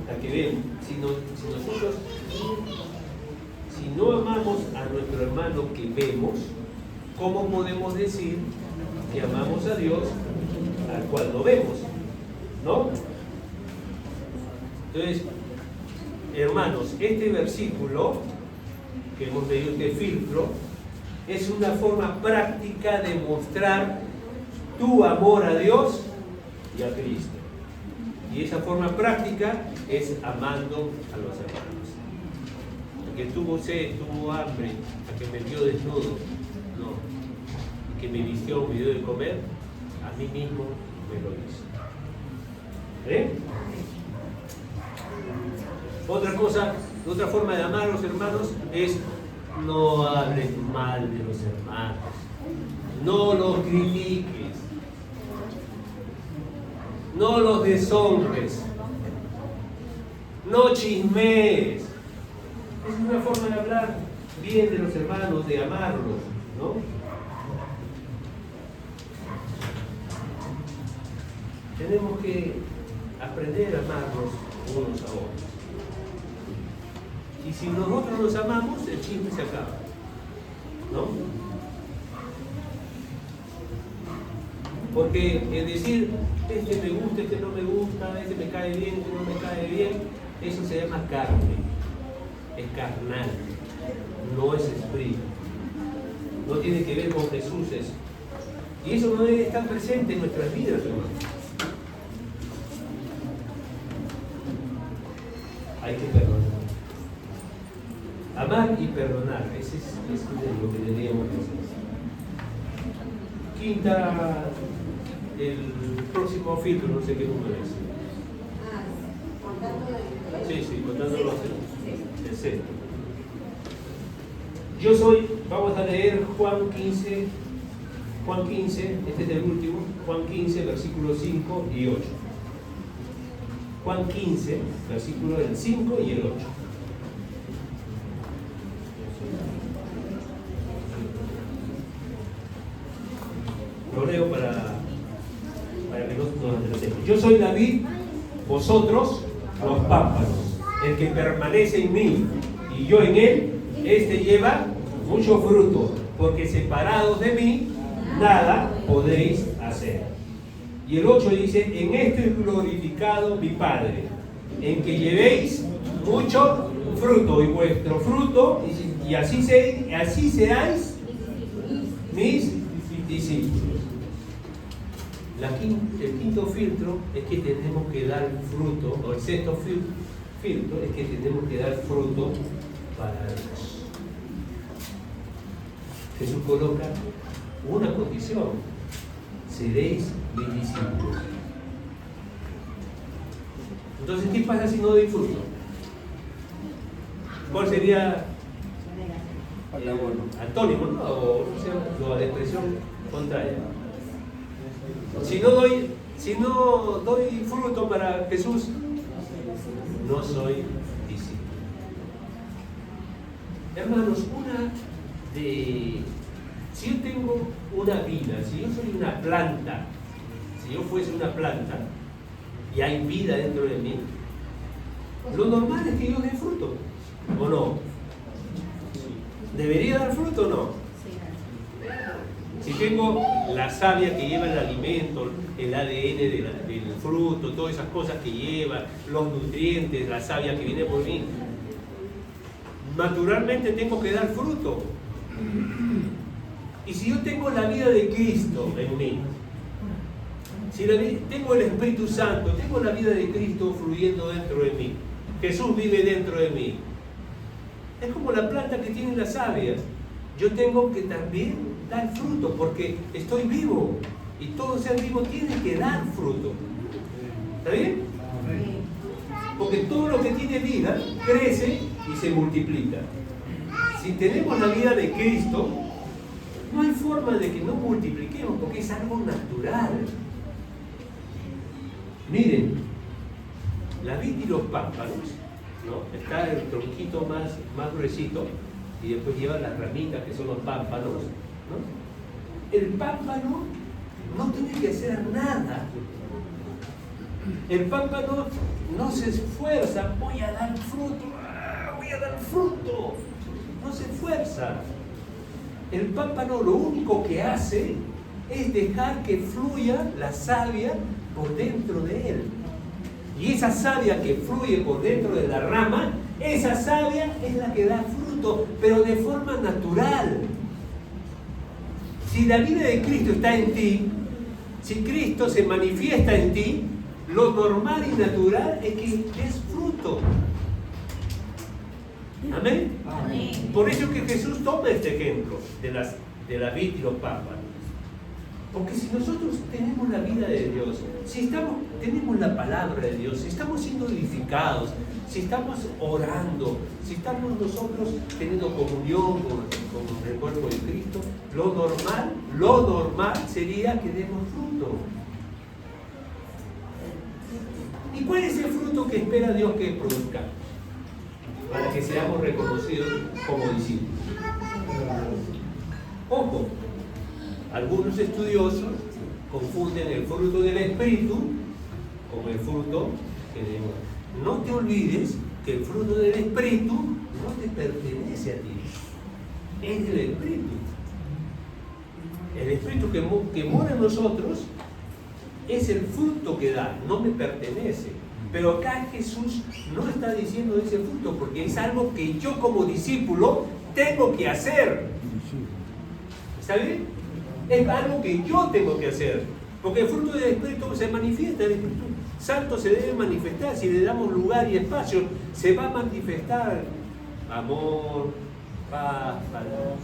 al que vemos, si no amamos a nuestro hermano que vemos, ¿cómo podemos decir que amamos a Dios al cual no vemos? ¿No? Entonces, hermanos, este versículo que hemos leído, este filtro, es una forma práctica de mostrar tu amor a Dios y a Cristo. Y esa forma práctica es amando a los hermanos. El que tuvo sed, tuvo hambre, a que me vio desnudo, no. El que me vistió, me dio de comer, a mí mismo me lo hizo. Otra cosa, otra forma de amar a los hermanos es no hables mal de los hermanos, no los critiques, no los deshonres, no chismees. Es una forma de hablar bien de los hermanos, de amarlos, ¿no? Tenemos que aprender a amarnos unos a otros. Y si nosotros nos amamos, el chisme se acaba, ¿no? Porque el decir, este me gusta, este no me gusta, este me cae bien, este no me cae bien, eso se llama carne, es carnal, no es espíritu. No tiene que ver con Jesús eso. Y eso no debe estar presente en nuestras vidas, hermanos. Hay que perdonar. Amar y perdonar, ese es lo que deberíamos hacer. Quinta, el próximo filtro, no sé qué número es. Sí, contando los el sexto. Yo soy, vamos a leer Juan 15, este es el último, Juan 15, versículos 5 y 8. Juan 15, versículos del 5 y el 8. Lo leo para que nos entretengamos. Yo soy la vid, vosotros los pámpanos. El que permanece en mí y yo en él, este lleva mucho fruto, porque separados de mí, nada podéis hacer. Y el 8 dice, en esto es glorificado mi Padre, en que llevéis mucho fruto, y vuestro fruto, y así seáis mis discípulos. El quinto filtro es que tenemos que dar fruto, o el sexto filtro es que tenemos que dar fruto para Dios. Jesús coloca una condición: seréis mis discípulos. Entonces, ¿qué pasa si no doy fruto? ¿Cuál sería antónimo, ¿no? O sea, la expresión contraria? Si no doy fruto para Jesús, no soy discípulo. Hermanos, si yo tengo una vida, si yo soy una planta, si yo fuese una planta y hay vida dentro de mí, lo normal es que yo dé fruto, ¿o no? ¿Debería dar fruto o no? Si tengo la savia que lleva el alimento, el ADN del fruto, todas esas cosas que lleva, los nutrientes, la savia que viene por mí, naturalmente tengo que dar fruto. Y si yo tengo la vida de Cristo en mí, si tengo el Espíritu Santo, tengo la vida de Cristo fluyendo dentro de mí, Jesús vive dentro de mí, es como la planta que tiene las savias. Yo tengo que también dar fruto porque estoy vivo y todo ser vivo tiene que dar fruto. ¿Está bien? Porque todo lo que tiene vida crece y se multiplica. Si tenemos la vida de Cristo, no hay forma de que no multipliquemos porque es algo natural. Miren, la vid y los pámpanos, ¿no? Está el tronquito más gruesito y después lleva las ramitas que son los pámpanos, ¿no? El pámpano no tiene que hacer nada. El pámpano no se esfuerza, voy a dar fruto, voy a dar fruto. No se esfuerza. El pámpano lo único que hace es dejar que fluya la savia por dentro de él. Y esa savia que fluye por dentro de la rama, esa savia es la que da fruto, pero de forma natural. Si la vida de Cristo está en ti, si Cristo se manifiesta en ti, lo normal y natural es que des fruto. ¿Amén? Amén. Por eso que Jesús toma este ejemplo de la vid y los pámpanos. Porque si nosotros tenemos la vida de Dios, si tenemos la palabra de Dios, si estamos siendo edificados, si estamos orando, si estamos nosotros teniendo comunión con el cuerpo de Cristo, lo normal sería que demos fruto. ¿Y cuál es el fruto que espera Dios que produzca? Para que seamos reconocidos como discípulos. Ojo, algunos estudiosos confunden el fruto del Espíritu con el fruto que debemos. No te olvides que el fruto del Espíritu no te pertenece a ti, es del Espíritu. El Espíritu que mora en nosotros es el fruto que da, no me pertenece. Pero acá Jesús no está diciendo ese fruto porque es algo que yo como discípulo tengo que hacer. ¿Está bien? Es algo que yo tengo que hacer. Porque el fruto del Espíritu se manifiesta, el Espíritu Santo se debe manifestar. Si le damos lugar y espacio, se va a manifestar amor, paz,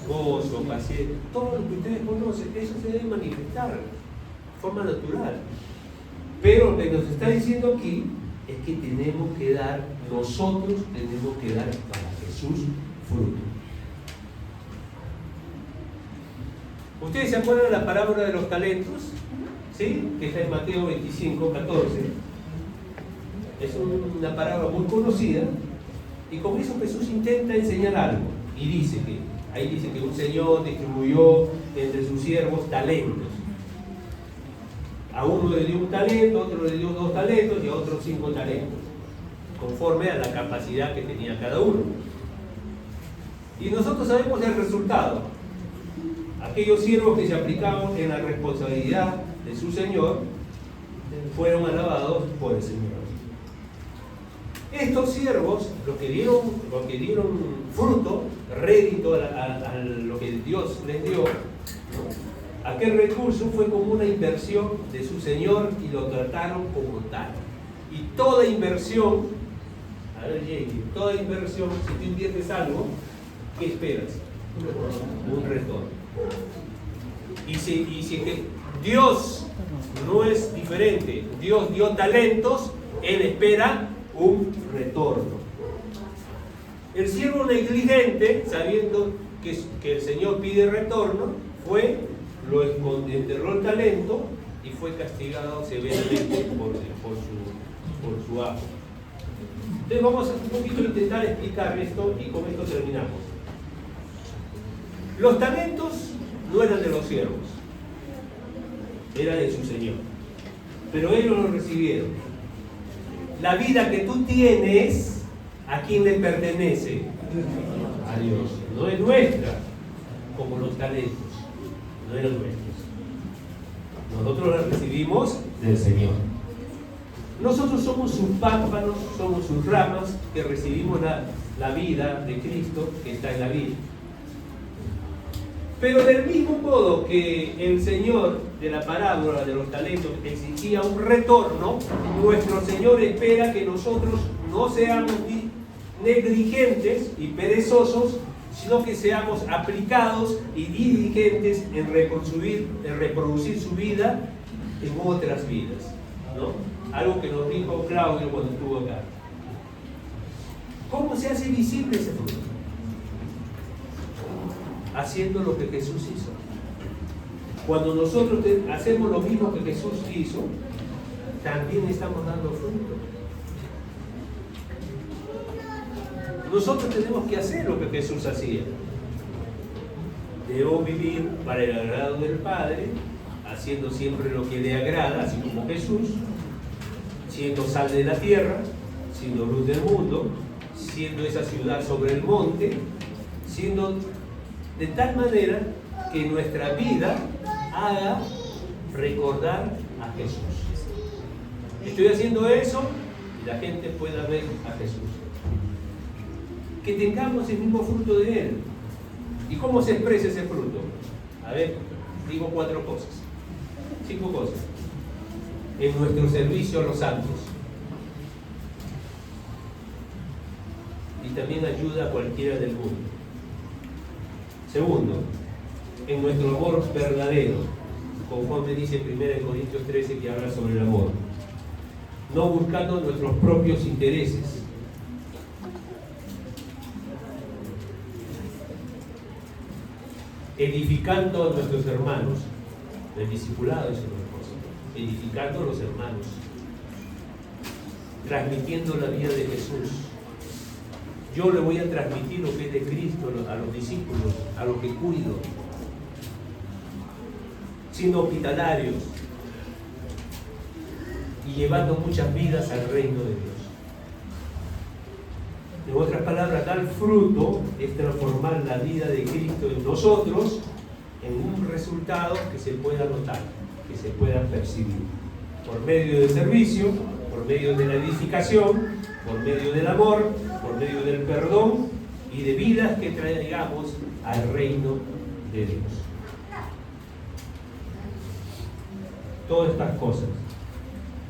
gozo, paciencia. Todo lo que ustedes conocen, eso se debe manifestar de forma natural. Pero lo que nos está diciendo aquí es que nosotros tenemos que dar para Jesús fruto. ¿Ustedes se acuerdan de la parábola de los talentos? ¿Sí? Que está en Mateo 25, 14. Es una parábola muy conocida. Y con eso Jesús intenta enseñar algo. Y ahí dice que un señor distribuyó entre sus siervos talentos. A uno le dio un talento, a otro le dio 2 talentos y a otro 5 talentos, conforme a la capacidad que tenía cada uno. Y nosotros sabemos el resultado. Aquellos siervos que se aplicaban en la responsabilidad de su Señor fueron alabados por el Señor. Estos siervos, los que dieron fruto, rédito a lo que Dios les dio, ¿no? Aquel recurso fue como una inversión de su Señor y lo trataron como tal. Y toda inversión, toda inversión, si tú inviertes algo, ¿qué esperas? Un retorno. Y si que Dios no es diferente, Dios dio talentos, Él espera un retorno. El siervo negligente, sabiendo que el Señor pide retorno, enterró el talento y fue castigado severamente por su amo. Entonces vamos a un poquito intentar explicar esto y con esto terminamos. Los talentos no eran de los siervos, era de su Señor, pero ellos lo recibieron. La vida que tú tienes, ¿a quién le pertenece? A Dios. No es nuestra, como los talentos, no eran nuestros. Nosotros la recibimos del Señor. Nosotros somos sus pámpanos, somos sus ramas que recibimos la vida de Cristo que está en la vida. Pero del mismo modo que el Señor de la parábola de los talentos exigía un retorno, nuestro Señor espera que nosotros no seamos negligentes y perezosos, sino que seamos aplicados y diligentes en reproducir su vida en otras vidas, ¿no? Algo que nos dijo Claudio cuando estuvo acá. ¿Cómo se hace visible ese fruto? Haciendo lo que Jesús hizo. Cuando nosotros hacemos lo mismo que Jesús hizo, también estamos dando fruto. Nosotros tenemos que hacer lo que Jesús hacía. Debo vivir para el agrado del Padre, haciendo siempre lo que le agrada, así como Jesús, siendo sal de la tierra, siendo luz del mundo, siendo esa ciudad sobre el monte, siendo de tal manera que nuestra vida haga recordar a Jesús. Estoy haciendo eso y la gente pueda ver a Jesús. Que tengamos el mismo fruto de Él. ¿Y cómo se expresa ese fruto? A ver, digo 5 cosas. En nuestro servicio a los santos. Y también ayuda a cualquiera del mundo. Segundo, en nuestro amor verdadero. Como Juan me dice en 1 Corintios 13 que habla sobre el amor. No buscando nuestros propios intereses. Edificando a nuestros hermanos. El discipulado es una cosa. Edificando a los hermanos. Transmitiendo la vida de Jesús. Yo le voy a transmitir lo que es de Cristo a los discípulos, a los que cuido. Siendo hospitalarios y llevando muchas vidas al reino de Dios. En otras palabras, dar fruto es transformar la vida de Cristo en nosotros en un resultado que se pueda notar, que se pueda percibir. Por medio del servicio, por medio de la edificación, por medio del amor, por medio del perdón y de vidas que traigamos al reino de Dios. Todas estas cosas.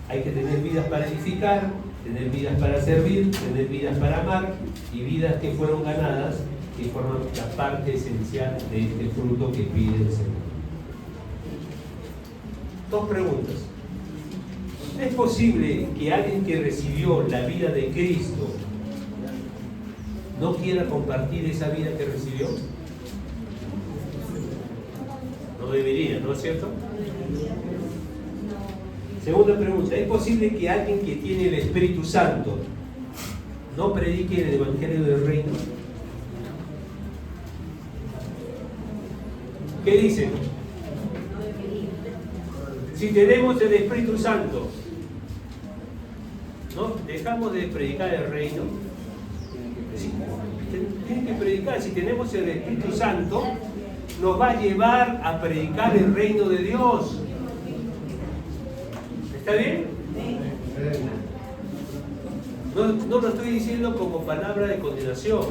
Hay que tener vidas para edificar, tener vidas para servir, tener vidas para amar y vidas que fueron ganadas, que forman la parte esencial de este fruto que pide el Señor. 2 preguntas. ¿Es posible que alguien que recibió la vida de Cristo no quiera compartir esa vida que recibió? No debería, ¿no es cierto? Segunda pregunta, ¿es posible que alguien que tiene el Espíritu Santo no predique el Evangelio del Reino? ¿Qué dicen? Si tenemos el Espíritu Santo, ¿no dejamos de predicar el reino? Sí, tienen que predicar. Si tenemos el Espíritu Santo, nos va a llevar a predicar el reino de Dios. ¿Está bien? No lo estoy diciendo como palabra de condenación,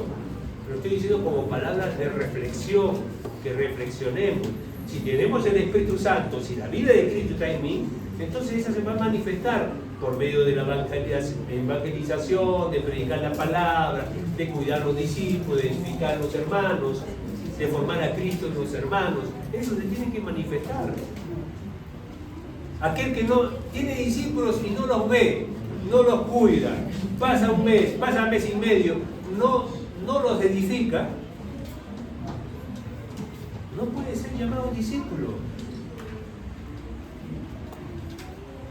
lo estoy diciendo como palabras de reflexión, que reflexionemos. Si tenemos el Espíritu Santo, si la vida de Cristo está en mí, entonces esa se va a manifestar por medio de la evangelización, de predicar la palabra, de cuidar a los discípulos, de edificar a los hermanos. de formar a Cristo en los hermanos. Eso se tiene que manifestar. Aquel que no tiene discípulos y no los ve, no los cuida, pasa un mes y medio, no los edifica, no puede ser llamado discípulo.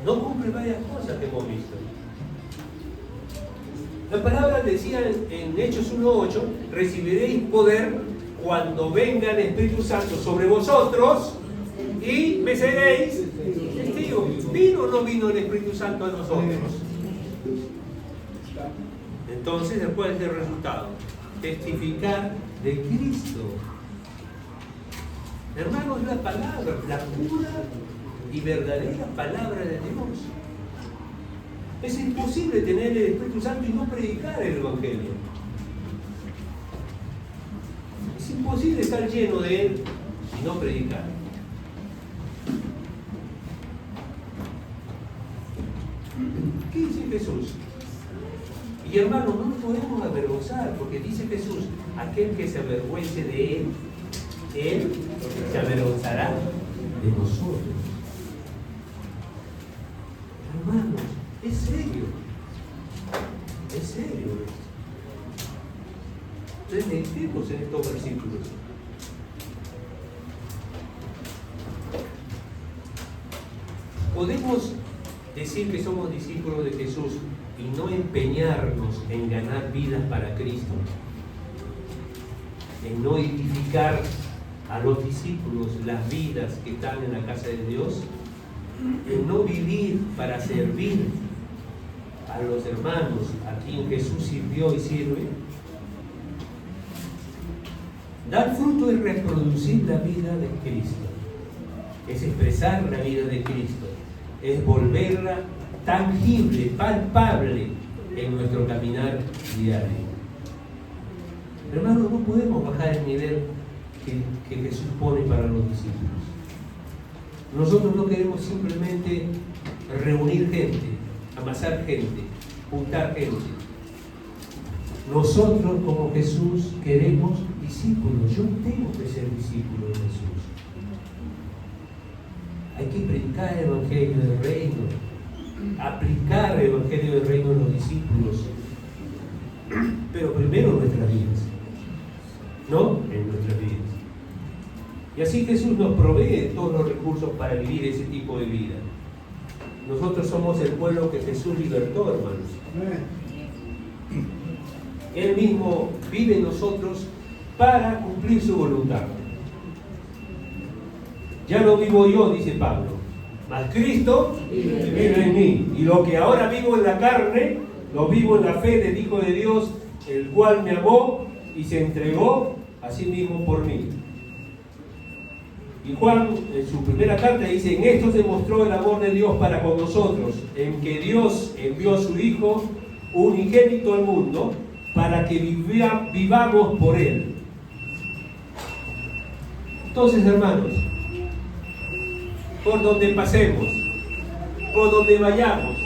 No cumple varias cosas que hemos visto. La palabra decía en Hechos 1:8, recibiréis poder cuando venga el Espíritu Santo sobre vosotros y me seréis testigos. ¿Vino o no vino el Espíritu Santo a nosotros? Entonces, después del resultado, testificar de Cristo. Hermanos, la palabra, la pura y verdadera palabra de Dios. Es imposible tener el Espíritu Santo y no predicar el Evangelio. Es imposible estar lleno de Él y no predicar. ¿Qué dice Jesús? Y hermanos, no nos podemos avergonzar, porque dice Jesús, aquel que se avergüence de Él se avergonzará de nosotros. Hermanos, es serio. Es serio esto. Entonces meditemos en estos versículos. Podemos decir que somos discípulos de Jesús y no empeñarnos en ganar vidas para Cristo, en no edificar a los discípulos las vidas que están en la casa de Dios, en no vivir para servir a los hermanos a quien Jesús sirvió y sirve. Dar fruto es reproducir la vida de Cristo, es expresar la vida de Cristo, es volverla tangible, palpable en nuestro caminar diario. Hermanos, no podemos bajar el nivel que Jesús pone para los discípulos. Nosotros no queremos simplemente reunir gente, amasar gente, juntar gente. Nosotros como Jesús queremos discípulos. Yo tengo que ser discípulo de Jesús. Hay que predicar el Evangelio del Reino, aplicar el Evangelio del Reino en los discípulos, pero primero en nuestras vidas, ¿no? En nuestras vidas. Y así Jesús nos provee todos los recursos para vivir ese tipo de vida. Nosotros somos el pueblo que Jesús libertó, hermanos. Él mismo vive en nosotros para cumplir su voluntad. Ya no vivo yo, dice Pablo, mas Cristo vive en mí. Y lo que ahora vivo en la carne, lo vivo en la fe del Hijo de Dios, el cual me amó y se entregó a sí mismo por mí. Y Juan, en su primera carta, dice, en esto se mostró el amor de Dios para con nosotros, en que Dios envió a su Hijo unigénito al mundo, para que vivamos por Él. Entonces, hermanos, por donde pasemos, por donde vayamos,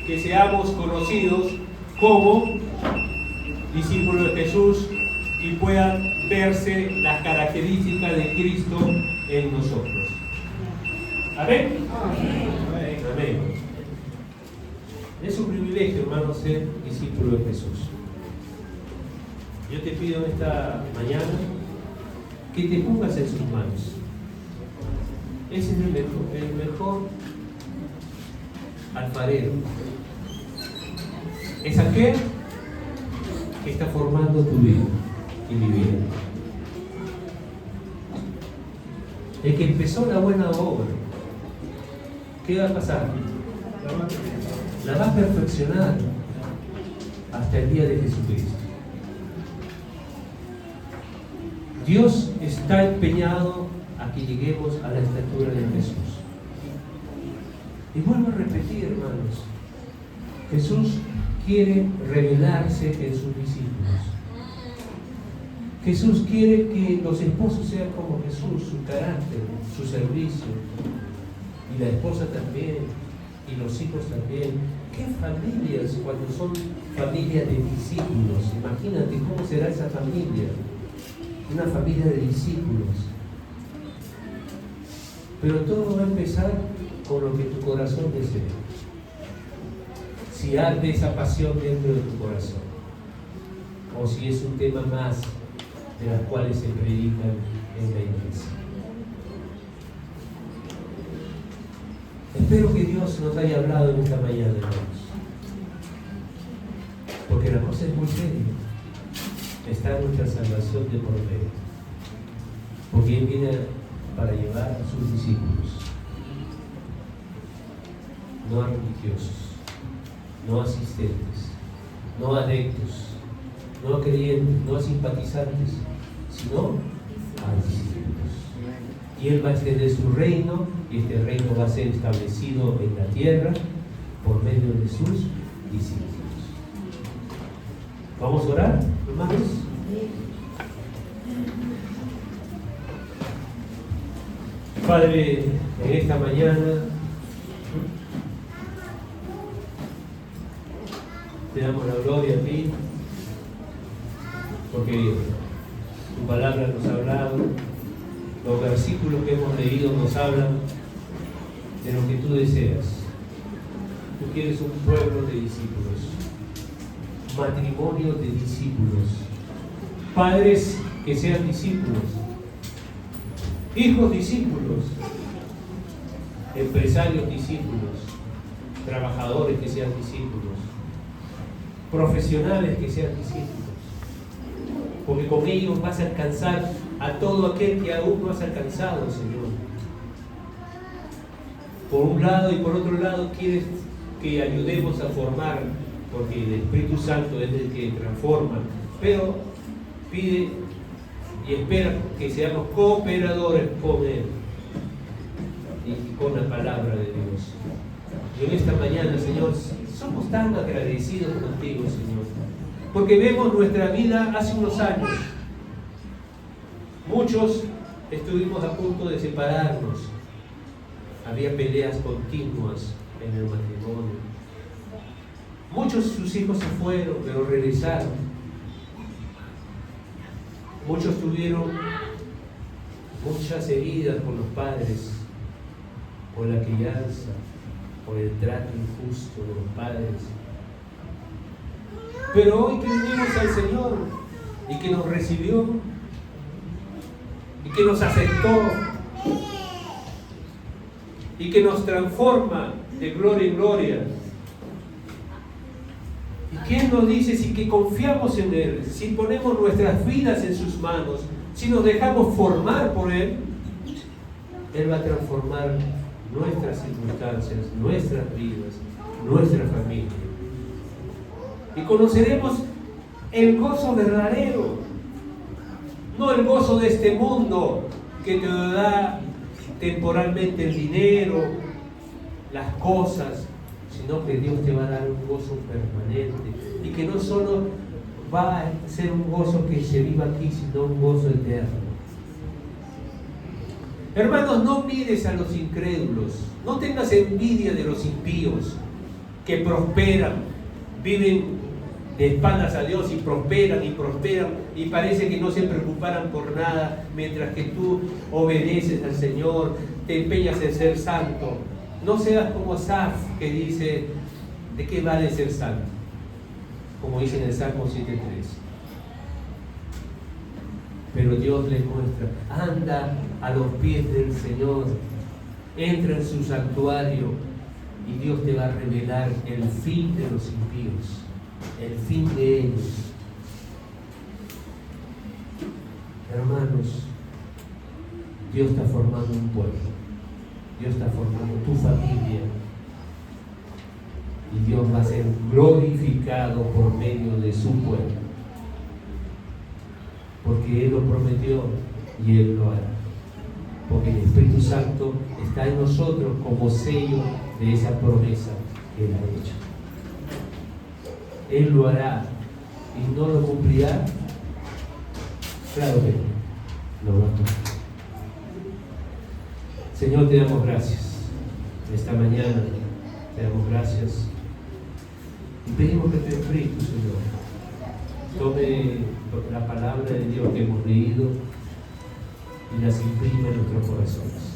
que seamos conocidos como discípulos de Jesús y puedan verse las características de Cristo en nosotros. ¿Amén? Amén. Amén. Es un privilegio, hermanos, ser discípulo de Jesús. Yo te pido esta mañana que te pongas en sus manos. Ese es el mejor alfarero. Es aquel que está formando tu vida y mi vida. El que empezó la buena obra, ¿qué va a pasar? La va a perfeccionar hasta el día de Jesucristo. Dios está empeñado a que lleguemos a la estatura de Jesús. Y vuelvo a repetir, hermanos, Jesús quiere revelarse en sus discípulos. Jesús quiere que los esposos sean como Jesús, su carácter, su servicio, y la esposa también, y los hijos también. ¿Qué familias cuando son familias de discípulos? Imagínate cómo será esa familia. una familia de discípulos. Pero todo va a empezar con lo que tu corazón desea. Si arde esa pasión dentro de tu corazón, o si es un tema más de las cuales se predican en la iglesia. Espero que Dios nos haya hablado en esta mañana, hermanos, porque la cosa es muy seria. Está nuestra salvación de por medio, porque Él viene para llevar a sus discípulos, no a religiosos, no a asistentes, no a adeptos, no a creyentes, no a simpatizantes, sino a discípulos. Y Él va a extender su reino, y este reino va a ser establecido en la tierra por medio de sus discípulos. ¿Vamos a orar, hermanos? Padre, en esta mañana te damos la gloria a ti, porque tu palabra nos ha hablado, los versículos que hemos leído nos hablan de lo que tú deseas. Tú quieres un pueblo de discípulos, matrimonio de discípulos, padres que sean discípulos, hijos discípulos, empresarios discípulos, trabajadores que sean discípulos, profesionales que sean discípulos, porque con ellos vas a alcanzar a todo aquel que aún no has alcanzado, Señor. Por un lado y por otro lado quieres que ayudemos a formar, porque el Espíritu Santo es el que transforma, pero pide y espera que seamos cooperadores con Él y con la palabra de Dios. Y en esta mañana, Señor, somos tan agradecidos contigo, Señor, porque vemos nuestra vida hace unos años. Muchos estuvimos a punto de separarnos. Había peleas continuas en el matrimonio. Muchos de sus hijos se fueron, pero regresaron. Muchos tuvieron muchas heridas con los padres, por la crianza, por el trato injusto de los padres. Pero hoy que venimos al Señor y que nos recibió y que nos aceptó y que nos transforma de gloria en gloria. ¿Y quién nos dice si que confiamos en Él, si ponemos nuestras vidas en sus manos, si nos dejamos formar por Él? Él va a transformar nuestras circunstancias, nuestras vidas, nuestra familia. Y conoceremos el gozo verdadero, no el gozo de este mundo que te da temporalmente el dinero, las cosas, sino que Dios te va a dar un gozo permanente y que no solo va a ser un gozo que se viva aquí, sino un gozo eterno. Hermanos, no mires a los incrédulos, no tengas envidia de los impíos que prosperan, viven de espaldas a Dios y prosperan y parece que no se preocuparan por nada, mientras que tú obedeces al Señor, te empeñas en ser santo. No seas como Asaf, que dice, ¿de qué vale ser santo? Como dice en el Salmo 7:3. Pero Dios le muestra, anda a los pies del Señor, entra en su santuario y Dios te va a revelar el fin de los impíos, el fin de ellos. Hermanos, Dios está formando un pueblo, Dios está formando tu familia y Dios va a ser glorificado por medio de su pueblo, porque Él lo prometió y Él lo hará, porque el Espíritu Santo está en nosotros como sello de esa promesa que Él ha hecho. Él lo hará y no lo cumplirá. Claro que no, lo va a cumplir. Señor, te damos gracias esta mañana, te damos gracias y pedimos que tu Espíritu, Señor, tome la palabra de Dios que hemos leído y las imprime en nuestros corazones.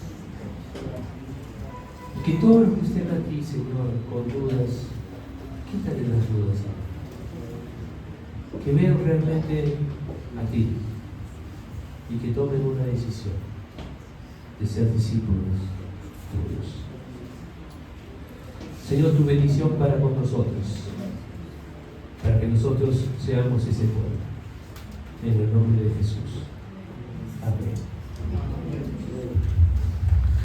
Y que todos los que estén aquí, Señor, con dudas, quítale las dudas. Que vean realmente a ti y que tomen una decisión de ser discípulos tuyos. Señor, tu bendición para con nosotros, para que nosotros seamos ese pueblo. En el nombre de Jesús. Amén.